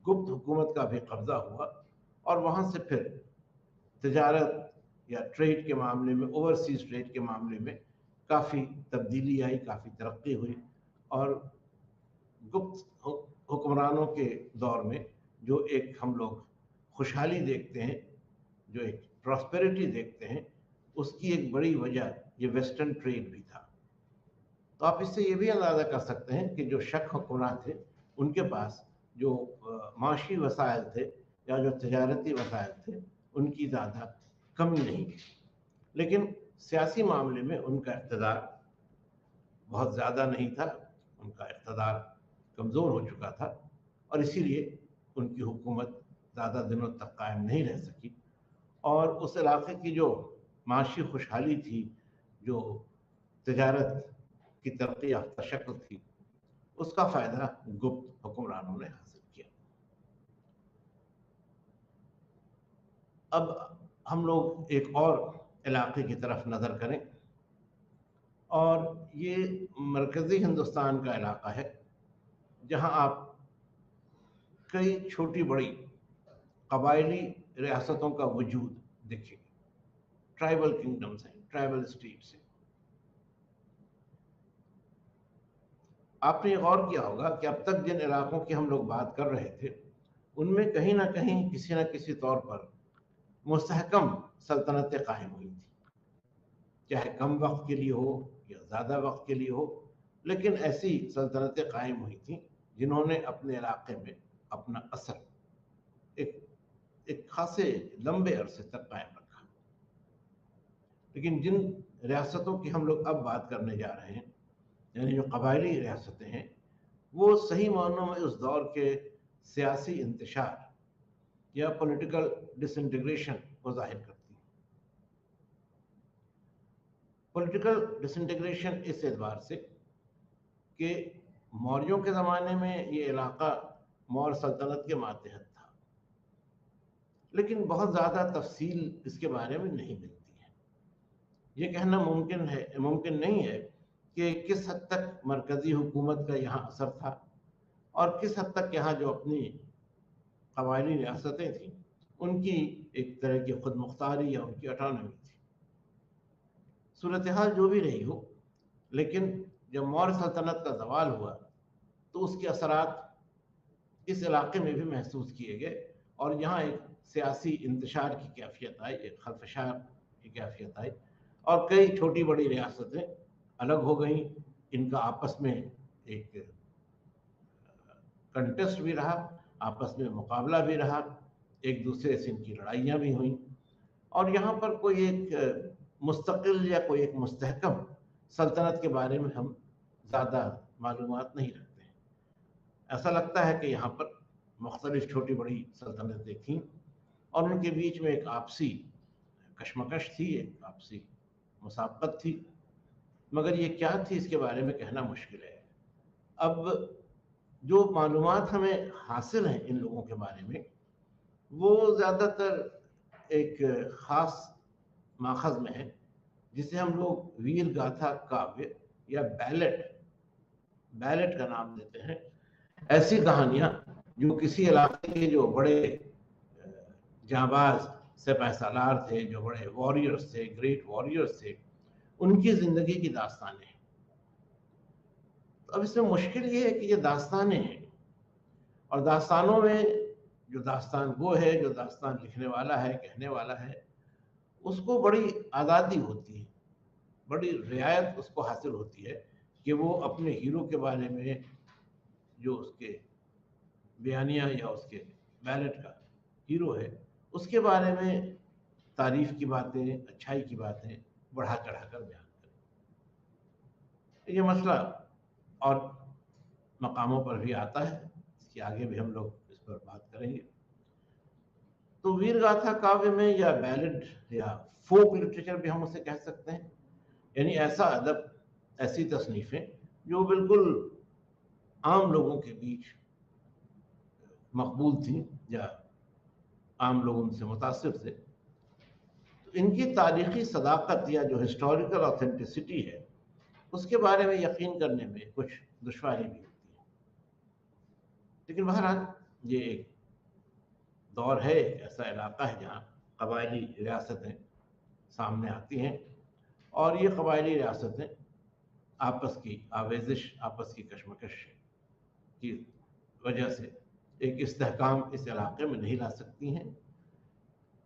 गुप्त हुकूमत का भी कब्जा हुआ। और वहाँ से फिर तिजारत या ट्रेड के मामले में, ओवरसीज ट्रेड के मामले में काफ़ी तब्दीली आई, काफ़ी तरक्की हुई। और गुप्त हुक्मरानों के दौर में जो एक हम लोग खुशहाली देखते हैं, जो एक प्रॉस्पेरिटी देखते हैं, उसकी एक बड़ी वजह ये वेस्टर्न ट्रेड भी था। तो आप इससे ये भी अंदाज़ा कर सकते हैं कि जो शक हुक्मरान थे, उनके पास जो माशी वसाइल थे या जो तजारती वसाइल थे, उनकी ज़्यादा कमी नहीं थी। लेकिन सियासी मामले में उनका इक़्तिदार बहुत ज़्यादा नहीं था, उनका इक़्तिदार कमज़ोर हो चुका था, और इसीलिए उनकी हुकूमत ज़्यादा दिनों तक कायम नहीं रह सकी। और उस इलाके की जो माशी खुशहाली थी, जो तजारत की तरक्की याफ्ता शक्ल थी, उसका फ़ायदा गुप्त हुक्मरानों ने हासिल किया। अब हम लोग एक और इलाके की तरफ नज़र करें, और ये मरकज़ी हिंदुस्तान का इलाका है, जहाँ आप कई छोटी बड़ी कबायली रियासतों का वजूद देखेंगे। ट्राइबल किंगडम्स हैं, ट्राइबल स्टेट्स हैं। आपने गौर किया होगा कि अब तक जिन इलाकों की हम लोग बात कर रहे थे, उनमें कहीं ना कहीं किसी न किसी तौर पर मुस्तहकम सल्तनतें कायम हुई थी, चाहे कम वक्त के लिए हो या ज़्यादा वक्त के लिए हो, लेकिन ऐसी सल्तनतें कायम हुई थी जिन्होंने अपने इलाके में अपना असर एक एक खासे लंबे अरसे तक कायम रखा। लेकिन जिन रियासतों की हम लोग अब बात करने जा रहे हैं, यानी जो कबायली रियासतें हैं, वो सही मायनों में उस दौर के सियासी इंतशार या पॉलिटिकल डिसइंटीग्रेशन को जाहिर करती हैं। पॉलिटिकल डिसइंटीग्रेशन इस एतबार से कि मौर्यों के ज़माने में ये इलाका मौर्य सल्तनत के मातहत था, लेकिन बहुत ज़्यादा तफसील इसके बारे में नहीं मिलती है। ये कहना मुमकिन नहीं है कि किस हद तक मरकज़ी हुकूमत का यहाँ असर था, और किस हद तक यहाँ जो अपनी कबायली रियासतें थीं, उनकी एक तरह की खुद मुख्तारी या उनकी ऑटोनॉमी थी। सूरत हाल जो भी रही हो, लेकिन जब मौर्य सल्तनत का ज़वाल हुआ, तो उसके असरात इस इलाके में भी महसूस किए गए, और यहाँ एक सियासी इंतशार की कैफियत आई, एक खलफशार की कैफियत आई, और कई छोटी बड़ी रियासतें अलग हो गई। इनका आपस में एक कंटेस्ट भी रहा, आपस में मुकाबला भी रहा, एक दूसरे से इनकी लड़ाइयाँ भी हुई, और यहाँ पर कोई एक मुस्तकिल या कोई एक मुस्तहकम सल्तनत के बारे में हम ज़्यादा मालूमात नहीं रखते हैं। ऐसा लगता है कि यहाँ पर मुख्तलिफ छोटी बड़ी सल्तनतें थीं और उनके बीच में एक आपसी कशमकश थी, एक आपसी मुसाबकत थी, मगर ये क्या थी इसके बारे में कहना मुश्किल है। अब जो मालूमात हमें हासिल हैं इन लोगों के बारे में, वो ज़्यादातर एक ख़ास माखज़ में है, जिसे हम लोग वीर गाथा काव्य या बैलेट का नाम देते हैं। ऐसी कहानियाँ जो किसी इलाके के जो बड़े जांबाज सिपाही सालार थे, जो बड़े वॉरियर्स थे, ग्रेट वॉरियर्स थे, उनकी ज़िंदगी की दास्तानें हैं। तो अब इसमें मुश्किल ये है कि ये दास्तानें हैं और दास्तानों में जो दास्तान गो है, जो दास्तान लिखने वाला है, कहने वाला है, उसको बड़ी आज़ादी होती है, बड़ी रियायत उसको हासिल होती है कि वो अपने हीरो के बारे में, जो उसके बयानिया या उसके बैलेट का हीरो है, उसके बारे में तारीफ की बातें, अच्छाई की बातें बढ़ा चढ़ा कर बयान करें। ये मसला और मकामों पर भी आता है, इसके आगे भी हम लोग इस पर बात करेंगे। तो वीर गाथा काव्य में या बैलेड या फोक लिटरेचर भी हम उसे कह सकते हैं, यानी ऐसा अदब, ऐसी तसनीफें जो बिल्कुल आम लोगों के बीच मकबूल थी या आम लोग उनसे मुतासिर थे। तो इनकी तारीखी सदाकत या जो हिस्टोरिकल ऑथेंटिसिटी है, उसके बारे में यकीन करने में कुछ दुश्वारी भी होती है। लेकिन बहरहाल ये एक दौर है, एक ऐसा इलाका है जहाँ कबायली रियासतें सामने आती हैं और ये कबायली रियासतें आपस की आवेजिश, आपस की कशमकश की वजह से एक इस्तेहकाम इस इलाके में नहीं ला सकती हैं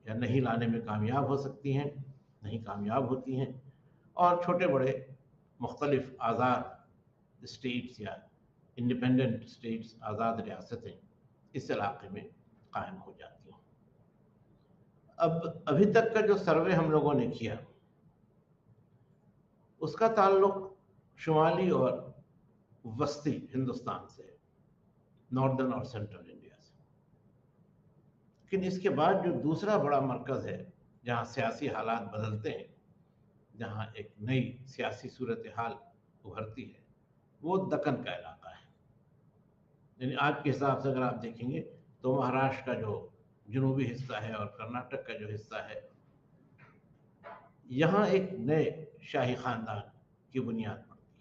या नहीं लाने में कामयाब हो सकती हैं, नहीं कामयाब होती हैं और छोटे बड़े मुख्तलिफ आज़ाद स्टेट्स या इंडिपेंडेंट स्टेट्स, आज़ाद रियासतें इस इलाके में कायम हो जाती हैं। अब अभी तक का जो सर्वे हम लोगों ने किया, उसका ताल्लुक शुमाली और वस्ती हिंदुस्तान से, नॉर्दर्न और सेंट्रल इंडिया से। लेकिन इसके बाद जो दूसरा बड़ा मरकज़ है, जहाँ सियासी हालात बदलते हैं, जहाँ एक नई सियासी सूरत हाल उभरती है, वो दक्कन का इलाका है। यानी आज के हिसाब से अगर आप देखेंगे तो महाराष्ट्र का जो जनूबी हिस्सा है और कर्नाटक का जो हिस्सा है, यहाँ एक नए शाही ख़ानदान की बुनियाद पड़ती है।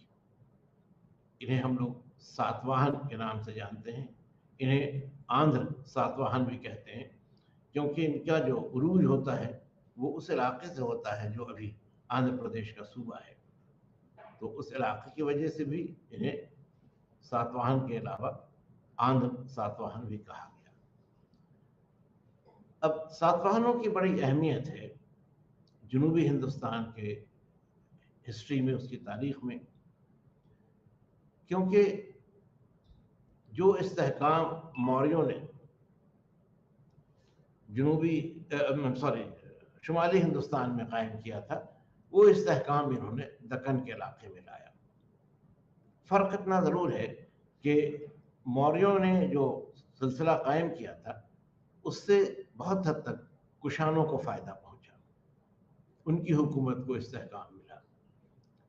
इन्हें हम लोग सातवाहन के नाम से जानते हैं, इन्हें आंध्र सातवाहन भी कहते हैं, क्योंकि इनका जो उरूज होता है वो उस इलाके से होता है जो अभी आंध्र प्रदेश का सूबा है। तो उस इलाके की वजह से भी इन्हें सातवाहन के अलावा आंध्र सातवाहन भी कहा गया। अब सातवाहनों की बड़ी अहमियत है जनूबी हिंदुस्तान के हिस्ट्री में, उसकी तारीख में, क्योंकि जो इस्तेहकाम मौर्यों ने शुमाली हिंदुस्तान में कायम किया था, वो इस्तेहकाम इन्होंने दक्कन के इलाके में लाया। फ़र्क इतना ज़रूर है कि मौर्यों ने जो सिलसिला कायम किया था, उससे बहुत हद तक कुशानों को फ़ायदा पहुंचा, उनकी हुकूमत को इस्तेहकाम मिला।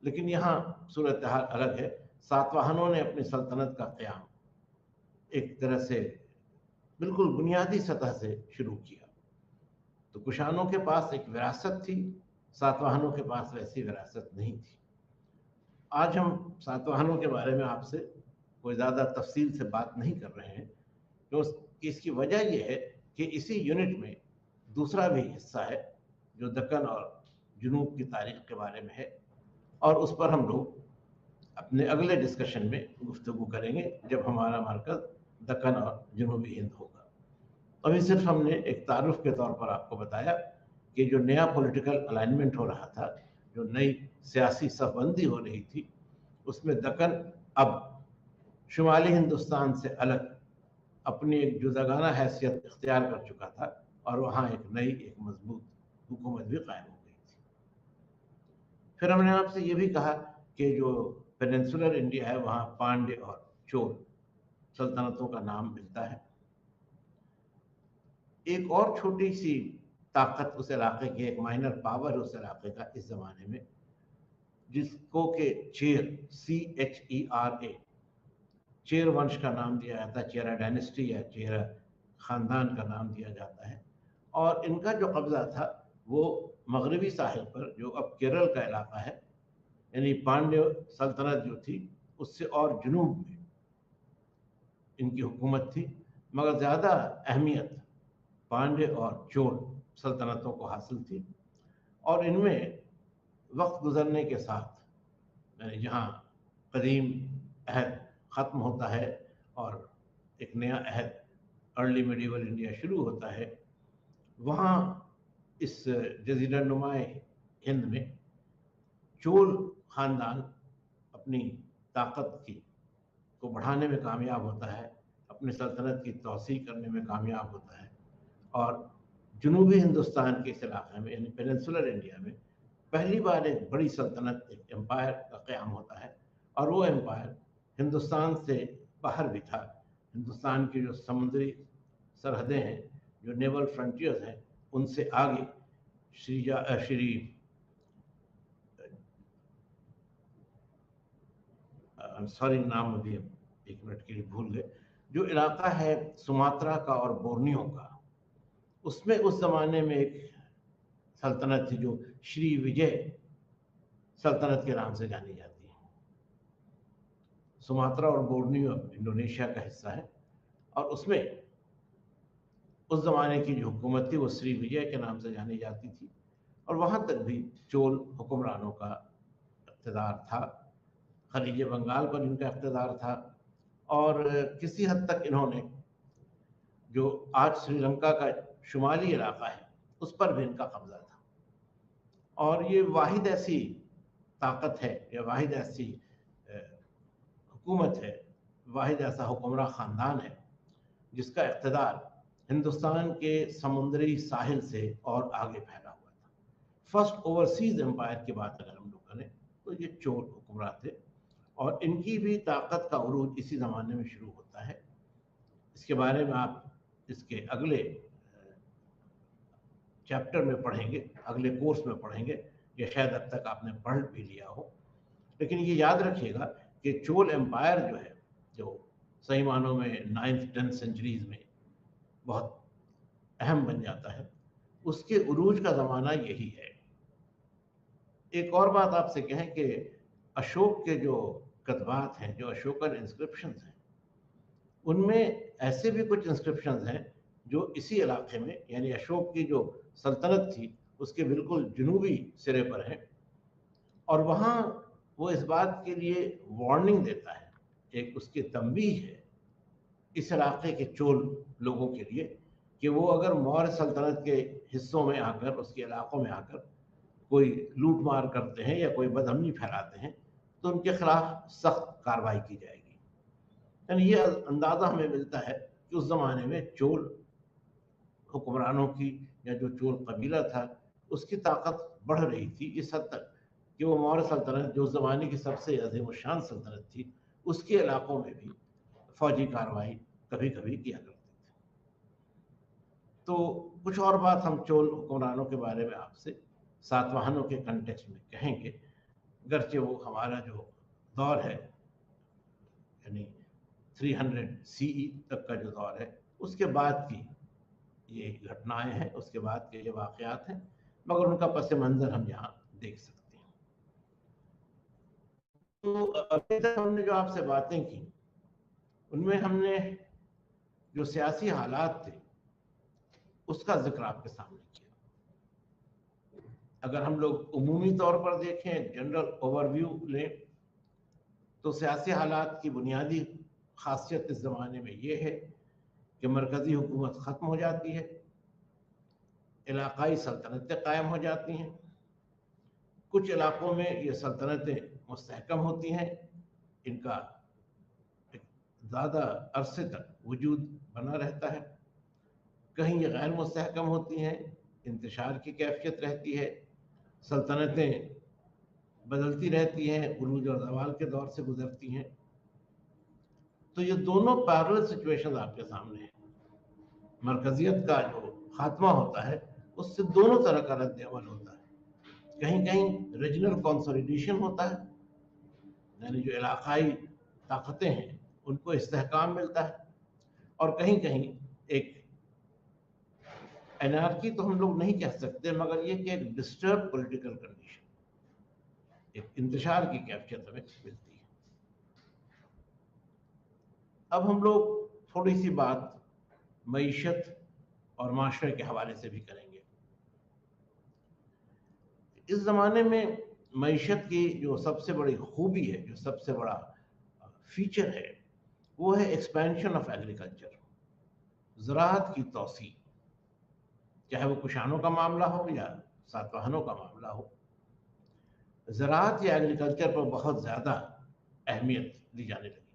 लेकिन यहाँ सूरत हाल अलग है। सातवाहनों ने अपनी सल्तनत का क़याम एक तरह से बिल्कुल बुनियादी सतह से शुरू किया। तो कुशानों के पास एक विरासत थी, सातवाहनों के पास वैसी विरासत नहीं थी। आज हम सातवाहनों के बारे में आपसे कोई ज़्यादा तफसील से बात नहीं कर रहे हैं, तो इसकी वजह यह है कि इसी यूनिट में दूसरा भी हिस्सा है जो दक्कन और जुनूब की तारीख के बारे में है, और उस पर हम लोग अपने अगले डिस्कशन में गुफ्तगू करेंगे जब हमारा मरकज़ दक्कन और जनूबी हिंद होगा। अभी सिर्फ हमने एक तारुफ के तौर पर आपको बताया कि जो नया पॉलिटिकल अलाइनमेंट हो रहा था, जो नई सियासी सफबंदी हो रही थी, उसमें दक्कन अब शुमाली हिंदुस्तान से अलग अपनी एक जुदागाना हैसियत इख्तियार कर चुका था और वहाँ एक नई, एक मजबूत हुकूमत भी कायम हो गई थी। फिर हमने आपसे ये भी कहा के जो पेनिनसुलर इंडिया है वहाँ पांड्य और चोल सल्तनतों का नाम मिलता है। एक और छोटी सी ताकत उस इलाके की, एक माइनर पावर उस इलाके का इस जमाने में, जिसको के CHERA चेर वंश का नाम दिया जाता है, चेरा डायनेस्टी या चेरा खानदान का नाम दिया जाता है। और इनका जो कब्जा था वो मगरबी साहिल पर, जो अब केरल का इलाका है, यानी पांड्य सल्तनत जो थी उससे और जुनूब में इनकी हुकूमत थी, मगर ज़्यादा अहमियत पांड्य और चोल सल्तनतों को हासिल थी। और इनमें वक्त गुजरने के साथ, यानी जहाँ कदीम अहद ख़त्म होता है और एक नया अहद अर्ली मेडिवल इंडिया शुरू होता है, वहाँ इस जज़ीरा नुमाए हिंद में चोल ख़ानदान अपनी ताकत को बढ़ाने में कामयाब होता है, अपनी सल्तनत की तौसीह करने में कामयाब होता है। और जनूबी हिंदुस्तान के इस इलाके में, यानी पेनिनसुलर इंडिया में, पहली बार एक बड़ी सल्तनत, एक एम्पायर का क़याम होता है। और वो एम्पायर हिंदुस्तान से बाहर भी था। हिंदुस्तान की जो समुद्री सरहदें हैं, जो नेवल फ्रंटियर्स हैं, उनसे आगे श्री सॉरी नाम अभी एक मिनट के लिए भूल गए, जो इलाका है सुमात्रा का और बोर्नियो का, उसमें उस जमाने में एक सल्तनत थी जो श्री विजय सल्तनत के नाम से जानी जाती है। सुमात्रा और बोर्नियो इंडोनेशिया का हिस्सा है, और उसमें उस जमाने की जो हुकूमत थी वो श्री विजय के नाम से जानी जाती थी। और वहाँ तक भी चोल हुक्मरानों का इक़्तिदार था, खलीज बंगाल पर इनका इक़्तिदार था, और किसी हद तक इन्होंने जो आज श्रीलंका का शुमाली इलाका है उस पर भी इनका कब्जा था। और ये वाहिद ऐसी ताकत है, या वाहिद ऐसी हुकूमत है, वाहिद ऐसा हुक्मरान ख़ानदान है जिसका इक़्तिदार हिंदुस्तान के समुद्री साहिल से और आगे फैला हुआ था। फर्स्ट ओवरसीज एम्पायर की बात अगर हम लोग करें तो ये चोल हुक्मरान थे, और इनकी भी ताकत का उरूज इसी ज़माने में शुरू होता है। इसके बारे में आप इसके अगले चैप्टर में पढ़ेंगे, अगले कोर्स में पढ़ेंगे, या शायद अब तक आपने पढ़ भी लिया हो। लेकिन ये याद रखिएगा कि चोल एम्पायर जो है, जो सही मानों में 9th-10th सेंचुरीज में बहुत अहम बन जाता है, उसके उरूज का ज़माना यही है। एक और बात आपसे कहें कि अशोक के जो कतबात हैं, जो अशोकन इंस्क्रिप्शंस हैं, उनमें ऐसे भी कुछ इंस्क्रिप्शंस हैं जो इसी इलाके में, यानी अशोक की जो सल्तनत थी उसके बिल्कुल जनूबी सिरे पर हैं। और वहाँ वो इस बात के लिए वार्निंग देता है, एक उसकी तंबीह है इस इलाके के चोल लोगों के लिए, कि वो अगर मौर्य सल्तनत के हिस्सों में आकर, उसके इलाकों में आकर कोई लूट मार करते हैं या कोई बदअमनी फैलाते हैं तो उनके खिलाफ सख्त कार्रवाई की जाएगी। यानी ये अंदाज़ा हमें मिलता है कि उस ज़माने में चोल हुक्मरानों की, या जो चोल कबीला था, उसकी ताकत बढ़ रही थी इस हद तक कि वो मौर्य सल्तनत, जो उस ज़माने की सबसे अज़ीम शान सल्तनत थी, उसके इलाकों में भी फौजी कार्रवाई कभी कभी किया करते थे। तो कुछ और बात हम चोल हुक्मरानों के बारे में आपसे सातवाहनों के कंटेक्स्ट में कहेंगे, गरचे वो हमारा जो दौर है, यानी 300 CE तक का जो दौर है, उसके बाद की ये घटनाएं हैं, उसके बाद के ये वाक़यात हैं, मगर उनका पस मंज़र हम यहाँ देख सकते हैं। तो अभी तक हमने जो आपसे बातें की उनमें हमने जो सियासी हालात थे उसका जिक्र आपके सामने किया। अगर हम लोग उमूमी तौर पर देखें, जनरल ओवरव्यू लें, तो सियासी हालात की बुनियादी खासियत इस ज़माने में ये है कि मरकज़ी हुकूमत ख़त्म हो जाती है, इलाकाई सल्तनतें कायम हो जाती हैं, कुछ इलाकों में ये सल्तनतें मुस्तहकम होती हैं, इनका ज़्यादा अरसे तक वजूद बना रहता है, कहीं ये गैर मुस्तहकम होती हैं, इंतशार की कैफियत रहती है, सल्तनतें बदलती रहती हैं, उरूज और ज़वाल के दौर से गुजरती हैं। तो ये दोनों पैरेलल सिचुएशन आपके सामने हैं। मरकजियत का जो खात्मा होता है उससे दोनों तरह का रद्द अमल होता है। कहीं कहीं रीजनल कंसोलिडेशन होता है, यानी जो इलाकाई ताकतें हैं उनको इस्तेहकाम मिलता है, और कहीं कहीं एक एनार्की तो हम लोग नहीं कह सकते, मगर ये कि एक डिस्टर्ब पॉलिटिकल कंडीशन, एक इंतशार की कैफियत हमें मिलती है। अब हम लोग थोड़ी सी बात मईशत और माशरे के हवाले से भी करेंगे। इस ज़माने में मईशत की जो सबसे बड़ी खूबी है, जो सबसे बड़ा फीचर है, वो है एक्सपेंशन ऑफ एग्रीकल्चर, ज़राअत की तौसी। चाहे वो कुशानों का मामला हो या सातवाहनों का मामला हो, ज़राअत या एग्रीकल्चर पर बहुत ज़्यादा अहमियत दी जाने लगी।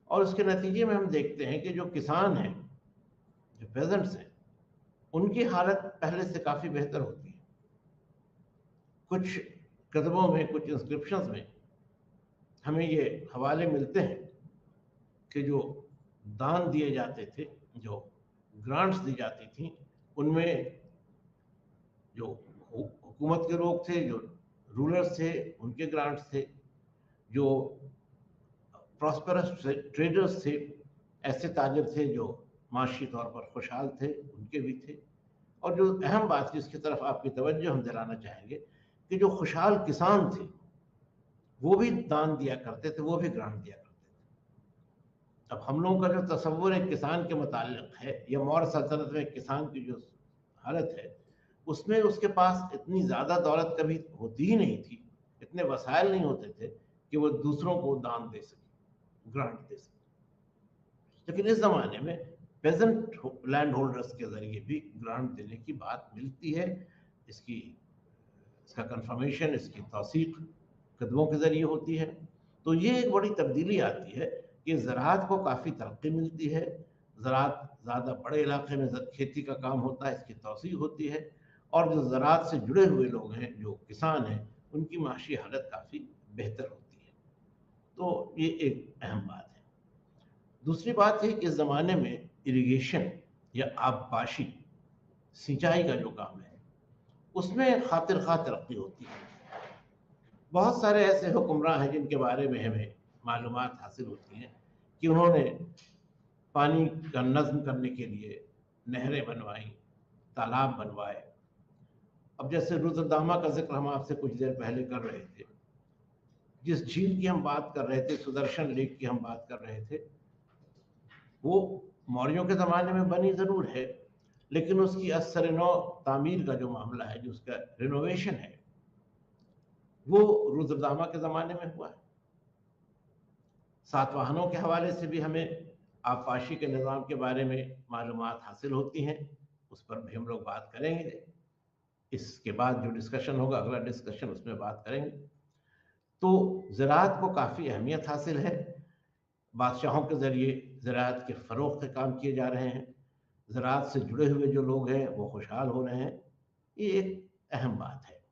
और उसके नतीजे में हम देखते हैं कि जो किसान हैं, जो पेजेंट्स हैं, उनकी हालत पहले से काफ़ी बेहतर होती है। कुछ कदमों में, कुछ इंस्क्रिप्शंस में हमें ये हवाले मिलते हैं कि जो दान दिए जाते थे, जो ग्रांट्स दी जाती थी, उनमें जो हुकूमत के लोग थे, जो रूलर्स थे, उनके ग्रांट्स थे, जो प्रॉस्पेरस ट्रेडर्स थे, ऐसे ताजर थे जो माशी तौर पर खुशहाल थे, उनके भी थे। और जो अहम बात जिसकी तरफ आपकी तवज्जो हम दिलाना चाहेंगे कि जो खुशहाल किसान थे वो भी दान दिया करते थे, वो भी ग्रांट दिया करते थे। अब हम लोगों का जो तस्वुर एक किसान के मुताल्लिक है, या मौर्य सल्तनत में किसान की जो हालत है, उसमें उसके पास इतनी ज़्यादा दौलत कभी होती ही नहीं थी, इतने वसाइल नहीं होते थे कि वो दूसरों को दान दे सके, ग्रांट दे सके। लेकिन इस ज़माने में पेजेंट लैंड होल्डर्स के ज़रिए भी ग्रांट देने की बात मिलती है। इसका कंफर्मेशन, इसकी तौसीक कदमों के ज़रिए होती है। तो ये एक बड़ी तब्दीली आती है कि ज़राअत को काफ़ी तरक्की मिलती है, ज़राअत ज़्यादा बड़े इलाके में खेती का काम होता है, इसकी तौसीक होती है, और जो ज़राअत से जुड़े हुए लोग हैं, जो किसान हैं, उनकी माशी हालत काफ़ी बेहतर होती है। तो ये एक अहम बात है। दूसरी बात है कि इस ज़माने में इरिगेशन या आबपाशी, सिंचाई का जो काम है, उसमें खातिर खा तरक्की होती है। बहुत सारे ऐसे हुक्मरान हैं जिनके बारे में हमें मालूमात हासिल होती हैं कि उन्होंने पानी का नज़्म करने के लिए नहरें बनवाई, तालाब बनवाए। अब जैसे रुद्रदामा का जिक्र हम आपसे कुछ देर पहले कर रहे थे, जिस झील की हम बात कर रहे थे, सुदर्शन लेक की हम बात कर रहे थे, वो मौर्यों के ज़माने में बनी ज़रूर है, लेकिन उसकी असर नौ तामीर का जो मामला है, जो उसका रिनोवेशन है, वो रुद्रदामा के ज़माने में हुआ है। सातवाहनों के हवाले से भी हमें आबपाशी के निज़ाम के बारे में मालूमात हासिल होती हैं, उस पर भी हम लोग बात करेंगे। इसके बाद जो डिस्कशन होगा, अगला डिस्कशन, उसमें बात करेंगे। तो ज़राअत को काफ़ी अहमियत हासिल है, बादशाहों के ज़रिए ज़राअत के फ़रोग़ के काम किए जा रहे हैं, ज़राअत से जुड़े हुए जो लोग हैं वो खुशहाल हो रहे हैं। ये एक अहम बात है।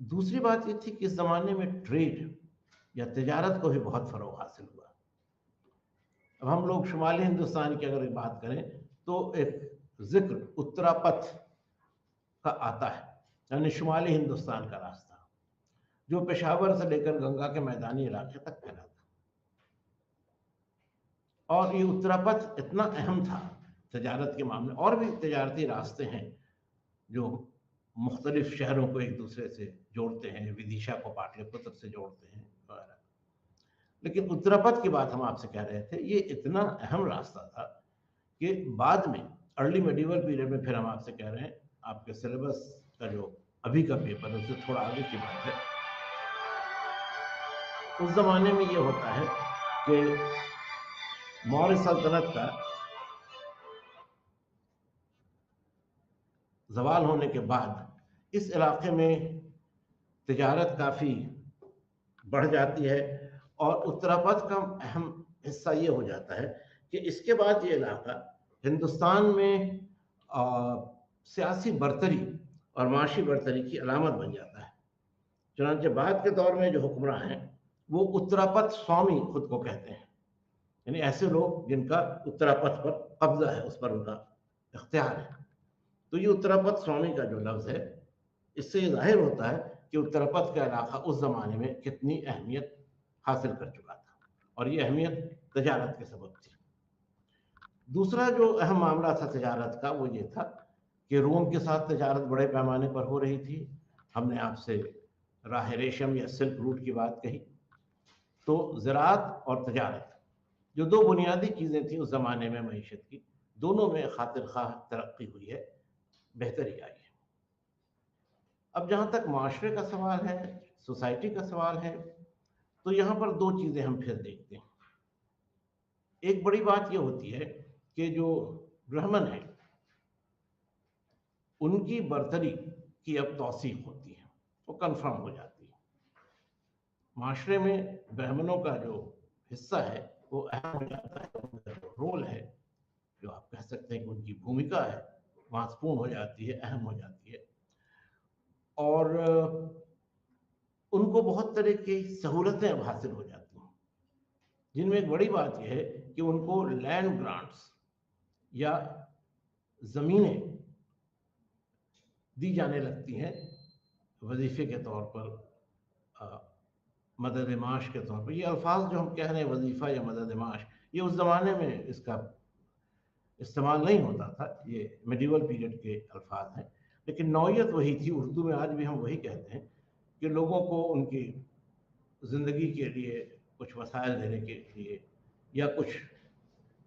दूसरी बात ये थी कि इस ज़माने में ट्रेड या तिजारत को भी बहुत फ़रोग़ हासिल हुआ। अब हम लोग शुमाली हिंदुस्तान की अगर बात करें तो एक ज़िक्र उत्तरापथ का आता है, यानी शुमाली हिंदुस्तान का रास्ता, जो पेशावर से लेकर गंगा के मैदानी इलाके तक फैला था। और ये उत्तरापथ इतना अहम था तिजारत के मामले, और भी तिजारती रास्ते हैं जो मुख्तलिफ शहरों को एक दूसरे से जोड़ते हैं, विदिशा को पाटलिपुत्र से जोड़ते हैं वगैरह। लेकिन उत्तरापथ की बात हम आपसे कह रहे थे, ये इतना अहम रास्ता था कि बाद में अर्ली मेडिवल पीरियड में, फिर हम आपसे कह रहे हैं, आपके सिलेबस का जो अभी का पेपर है उससे थोड़ा आगे की बात है, उस ज़माने में ये होता है कि मौर्य सल्तनत का ज़वाल होने के बाद इस इलाके में तिजारत काफ़ी बढ़ जाती है, और उत्तरापथ का अहम हिस्सा ये हो जाता है कि इसके बाद ये इलाका हिंदुस्तान में सियासी बरतरी और माशी बर्तरी की अलामत बन जाता है। चुनांचे बाद के दौर में जो हुक्मरान हैं वो उत्तरापथ स्वामी खुद को कहते हैं, यानी ऐसे लोग जिनका उत्तरापथ पर कब्जा है, उस पर उनका इख्तियार है। तो ये उत्तरापथ स्वामी का जो लफ्ज़ है, इससे ये जाहिर होता है कि उत्तरापथ का इलाका उस ज़माने में कितनी अहमियत हासिल कर चुका था, और ये अहमियत तजारत के सबब थी। दूसरा जो अहम मामला था तजारत का वो ये था कि रोम के साथ तजारत बड़े पैमाने पर हो रही थी। हमने आपसे राह रेशम या सिल्क रूट की बात कही, तो ज़राअत और तजारत जो दो बुनियादी चीज़ें थी उस ज़माने में मईशत की, दोनों में खातिर ख़्वाह तरक्की हुई है, बेहतरी आई है। अब जहाँ तक माशरे का सवाल है, सोसाइटी का सवाल है, तो यहाँ पर दो चीज़ें हम फिर देखते हैं। एक बड़ी बात ये होती है कि जो ब्राह्मण हैं उनकी बर्तरी की अब तौसीक होती है, वो कन्फर्म हो जाती है। माशरे में ब्राह्मणों का जो हिस्सा है वो अहम हो जाता है, उनका जो रोल है, जो आप कह सकते हैं कि उनकी भूमिका है, महत्वपूर्ण हो जाती है, अहम हो जाती है। और उनको बहुत तरह की सहूलतें अब हासिल हो जाती हैं, जिनमें एक बड़ी बात यह है कि उनको लैंड ग्रांट्स या ज़मीनें दी जाने लगती हैं वजीफ़े के तौर पर, मदद माश के तौर पर। ये अल्फाज जो हम कह रहे हैं वजीफ़ा या मदद माश, ये उस ज़माने में इसका इस्तेमाल नहीं होता था, ये मिडीवल पीरियड के अल्फाज हैं, लेकिन नौयत वही थी। उर्दू में आज भी हम वही कहते हैं कि लोगों को उनकी ज़िंदगी के लिए कुछ वसाइल देने के लिए, या कुछ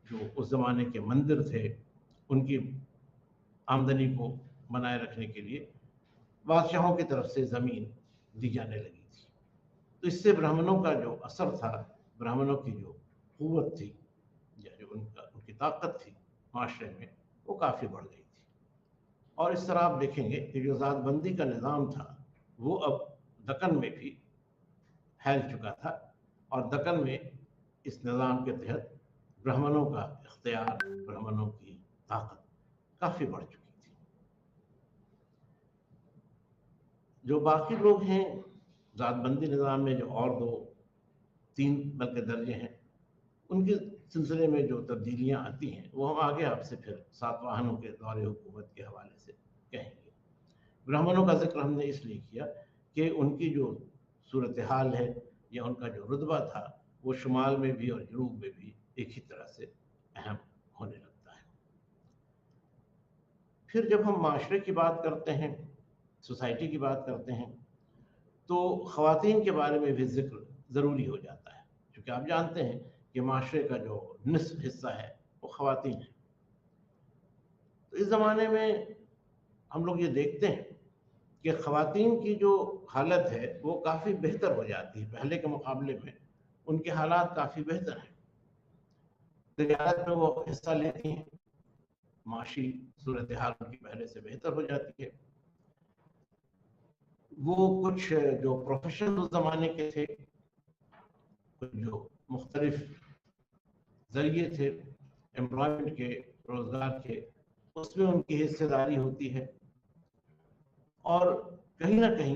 जो उस ज़माने के मंदिर थे उनकी आमदनी को बनाए रखने के लिए बादशाहों की तरफ से ज़मीन दी जाने लगी थी। तो इससे ब्राह्मणों का जो असर था, ब्राह्मणों की जो क़ुव्वत थी या जो उनकी ताकत थी माशरे में, वो काफ़ी बढ़ गई थी। और इस तरह आप देखेंगे कि जो ज़ातबंदी का निज़ाम था वो अब दक्कन में भी फैल चुका था, और दक्कन में इस निज़ाम के तहत ब्राह्मणों का इख्तियार, ब्राह्मणों की ताकत काफ़ी बढ़ चुकी थी। जो बाकी लोग हैं ज़ातबंदी निज़ाम में, जो और दो तीन बल्कि दर्जे हैं, उनके सिलसिले में जो तब्दीलियाँ आती हैं वो हम आगे आपसे फिर सातवाहनों के दौरे हुकूमत के हवाले से कहेंगे। ब्राह्मणों का जिक्र हमने इसलिए किया कि उनकी जो सूरत हाल है या उनका जो रुतबा था वो शुमाल में भी और जनूब में भी एक ही तरह से अहम होने लगता है। फिर जब हम माशरे की बात करते हैं, सोसाइटी की बात करते हैं, तो ख़वातीन के बारे में भी ज़िक्र ज़रूरी हो जाता है, क्योंकि आप जानते हैं कि माशरे का जो निस्फ़ हिस्सा है वो ख़वातीन है। तो इस ज़माने में हम लोग ये देखते हैं कि ख़वातीन की जो हालत है वो काफ़ी बेहतर हो जाती है, पहले के मुकाबले में उनके हालात काफ़ी बेहतर हैं। तिजारत में वो हिस्सा लेती हैं, माशी सूरत हाल उनकी पहले से बेहतर हो जाती है। वो कुछ जो प्रोफेशन उस ज़माने के थे, कुछ जो मुख्तलिफ ज़रिए थे एम्प्लॉयमेंट के, रोज़गार के, उसमें उनकी हिस्सेदारी होती है। और कहीं ना कहीं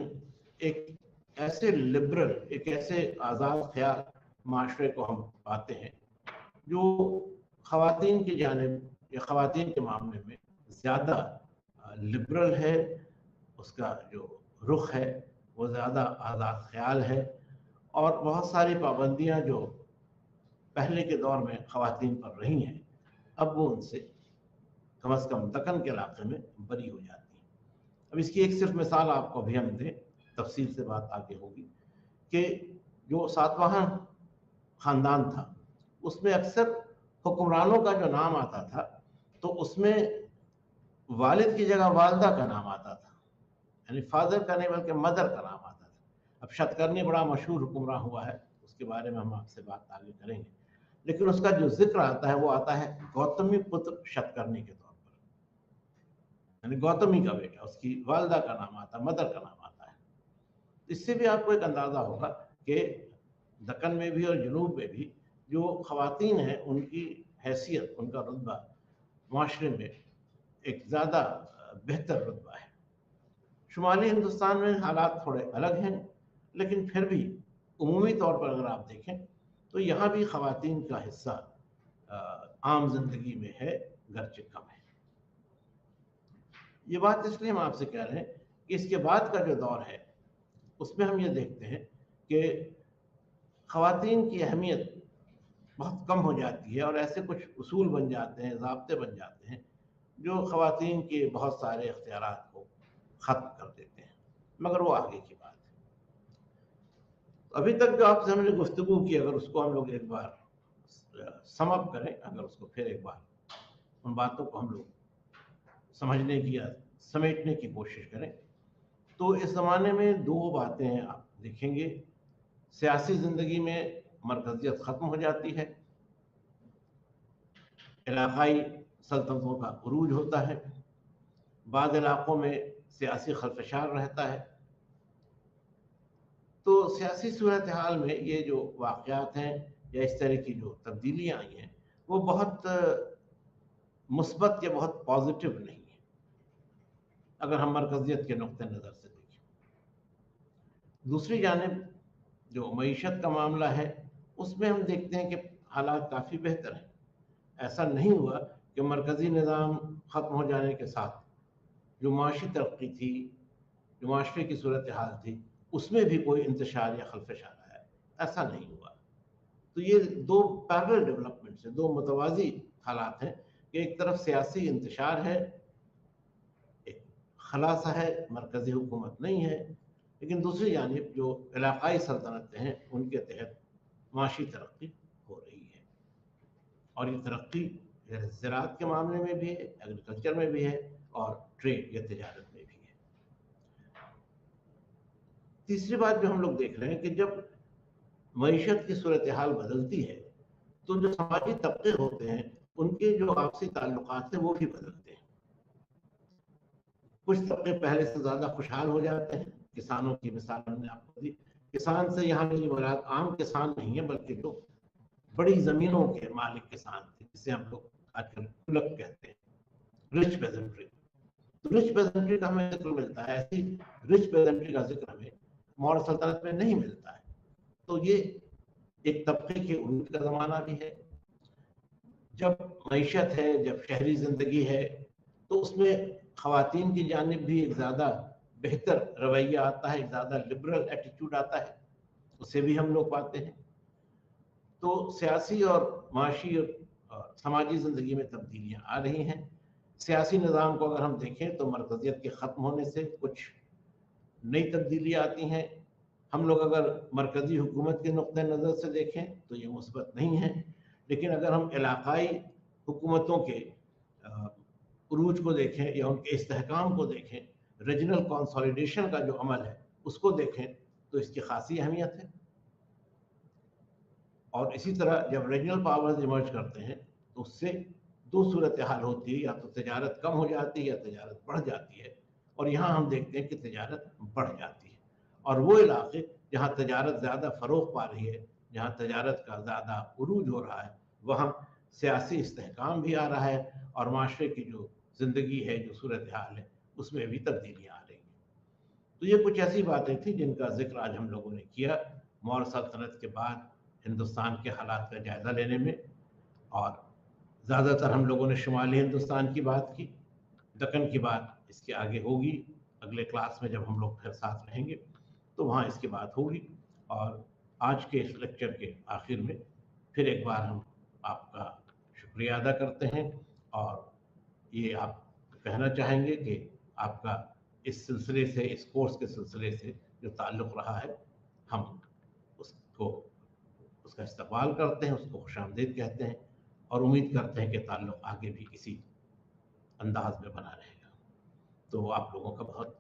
एक ऐसे लिबरल, एक ऐसे आज़ाद ख्याल माशरे को हम पाते हैं जो ख़वातीन की जानिब या ख़वातीन के मामले में ज़्यादा लिबरल है, उसका जो रुख है वो ज़्यादा आज़ाद ख्याल है, और बहुत सारी पाबंदियाँ जो पहले के दौर में ख़वातीन पर रही हैं अब वो उनसे कम से कम दक्कन के इलाके में बरी हो जाती हैं। अब इसकी एक सिर्फ मिसाल आपको अभी हम दें, तफसील से बात आगे होगी, कि जो सातवाहन ख़ानदान था उसमें अक्सर हुक्मरानों का जो नाम आता था तो उसमें वालिद की जगह वालदा का नाम आता था, यानी फादर का नहीं बल्कि मदर का नाम आता था। अब शतकर्णी बड़ा मशहूर हुक्मरान हुआ है, उसके बारे में हम आपसे बात आगे करेंगे, लेकिन उसका जो जिक्र आता है वो आता है गौतमी पुत्र शतकर्णी के तौर पर, यानी गौतमी का बेटा, उसकी वालदा का नाम आता है, मदर का नाम आता है। इससे भी आपको एक अंदाज़ा होगा कि दक्कन में भी और जनूब में भी जो ख़वातीन हैं उनकी हैसियत, उनका रुतबा माशरे में एक ज़्यादा बेहतर रुतबा है। शुमाली हिंदुस्तान में हालात थोड़े अलग हैं, लेकिन फिर भी उमूमी तौर पर अगर आप देखें तो यहाँ भी ख़वातीन का हिस्सा आम जिंदगी में है, गरचे कम है। ये बात इसलिए हम आपसे कह रहे हैं कि इसके बाद का जो दौर है उसमें हम ये देखते हैं कि ख़वातीन की अहमियत बहुत कम हो जाती है और ऐसे कुछ उसूल बन जाते हैं, ज़ाब्ते बन जाते हैं जो ख़वातीन के बहुत सारे इख्तियारात को ख़त्म कर देते हैं, मगर वो आगे की बात है। तो अभी तक जो आपसे हमने गुफ्तगू की, अगर उसको हम लोग एक बार सम अप करें, अगर उसको फिर एक बार उन बातों को हम लोग समझने की या समेटने की कोशिश करें, तो इस ज़माने में दो बातें आप देखेंगे। सियासी ज़िंदगी में मरकज़ियत ख़त्म हो जाती है, इलाक़ाई सल्तनतों का उरूज होता है, बाद इलाक़ों में सियासी खलफशार रहता है। तो सियासी सूरत हाल में ये जो वाक़यात हैं या इस तरह की जो तब्दीलियाँ आई हैं, वो बहुत मुस्बत या बहुत पॉजिटिव नहीं है, अगर हम मरकज़ियत के नुक़्ते नज़र से देखें। दूसरी जानिब जो मईशत का मामला है, उसमें हम देखते हैं कि हालात काफ़ी बेहतर हैं। ऐसा नहीं हुआ कि मरकज़ी निज़ाम ख़त्म हो जाने के साथ जो माशी तरक्की थी, जो माशरे की सूरत हाल थी, उसमें भी कोई इंतशार या खलफशार आया, ऐसा नहीं हुआ। तो ये दो पैरेलल डेवलपमेंट्स हैं, दो मुतवाज़ी हालात हैं कि एक तरफ सियासी इंतशार है, एक खलासा है, मरकज़ी हुकूमत नहीं है, लेकिन दूसरी जानिब जो इलाक़ाई सल्तनतें हैं उनके तहत माशी तरक्की हो रही है। और ये तरक्की ज़राअत के मामले में भी है, एग्रीकल्चर में भी है और ट्रेड या तिजारत में भी है। तीसरी बात जो हम लोग देख रहे हैं कि जब मईशत की सूरत हाल बदलती है तो जो समाजी तबके होते हैं उनके जो आपसी ताल्लुकात हैं वो भी बदलते हैं। कुछ तबके पहले से ज़्यादा खुशहाल हो जाते हैं। किसानों की मिसाल हमने आपको दी। किसान से यहाँ मेरी मुराद आम किसान नहीं है, बल्कि जो बड़ी ज़मीनों के मालिक किसान थे, जिसे हम लोग आजकल तुलक कहते हैं, रिच पेजेंट्री। तो रिच पेजेंट्री का हमें जिक्र मिलता है, ऐसी रिच पेजेंट्री का जिक्र हमें मौर्य सल्तनत में नहीं मिलता है। तो ये एक तबके के उरूज का ज़माना भी है। जब मईशत है, जब शहरी ज़िंदगी है, तो उसमें ख़वातीन की जानिब भी एक ज़्यादा बेहतर रवैया आता है, एक ज़्यादा लिबरल एटीट्यूड आता है, उसे भी हम लोग पाते हैं। तो सियासी और माशी और समाजी ज़िंदगी में तब्दीलियाँ आ रही हैं। सियासी निज़ाम को अगर हम देखें तो मरकज़ियत के ख़त्म होने से कुछ नई तब्दीलियाँ आती हैं। हम लोग अगर मरकज़ी हुकूमत के नुक़्ते नज़र से देखें तो ये मुस्बत नहीं है, लेकिन अगर हम इलाक़ाई हुकूमतों के उरूज को देखें या उनके इस्तेहकाम को देखें, रीजनल कंसोलिडेशन का जो अमल है उसको देखें, तो इसकी ख़ासी अहमियत है। और इसी तरह जब रीजनल पावर्स इमर्ज करते हैं तो उससे दो सूरत हाल होती है, या तो तजारत कम हो जाती है या तजारत बढ़ जाती है। और यहाँ हम देखते हैं कि तजारत बढ़ जाती है, और वो इलाके जहाँ तजारत ज़्यादा फ़रोग़ पा रही है, जहाँ तजारत का ज़्यादा उरूज हो रहा है, वहाँ सियासी इस्तेहकाम भी आ रहा है और माशरे की जो ज़िंदगी है, जो सूरत हाल है, उसमें भी तब्दीलियाँ आ रही हैं। तो ये कुछ ऐसी बातें थी जिनका ज़िक्र आज हम लोगों ने किया मौर्य सल्तनत के बाद हिंदुस्तान के हालात का जायज़ा लेने में। और ज़्यादातर हम लोगों ने शुमाली हिंदुस्तान की बात की, दक्कन की बात इसके आगे होगी। अगले क्लास में जब हम लोग फिर साथ रहेंगे तो वहाँ इसकी बात होगी। और आज के इस लेक्चर के आखिर में फिर एक बार हम आपका शुक्रिया अदा करते हैं, और ये आप कहना चाहेंगे कि आपका इस सिलसिले से, इस कोर्स के सिलसिले से जो ताल्लुक़ रहा है, हम उसको उसका इस्तक़बाल करते हैं, उसको खुशामदीद कहते हैं और उम्मीद करते हैं कि ताल्लुक़ आगे भी इसी अंदाज़ में बना रहेगा। तो आप लोगों का बहुत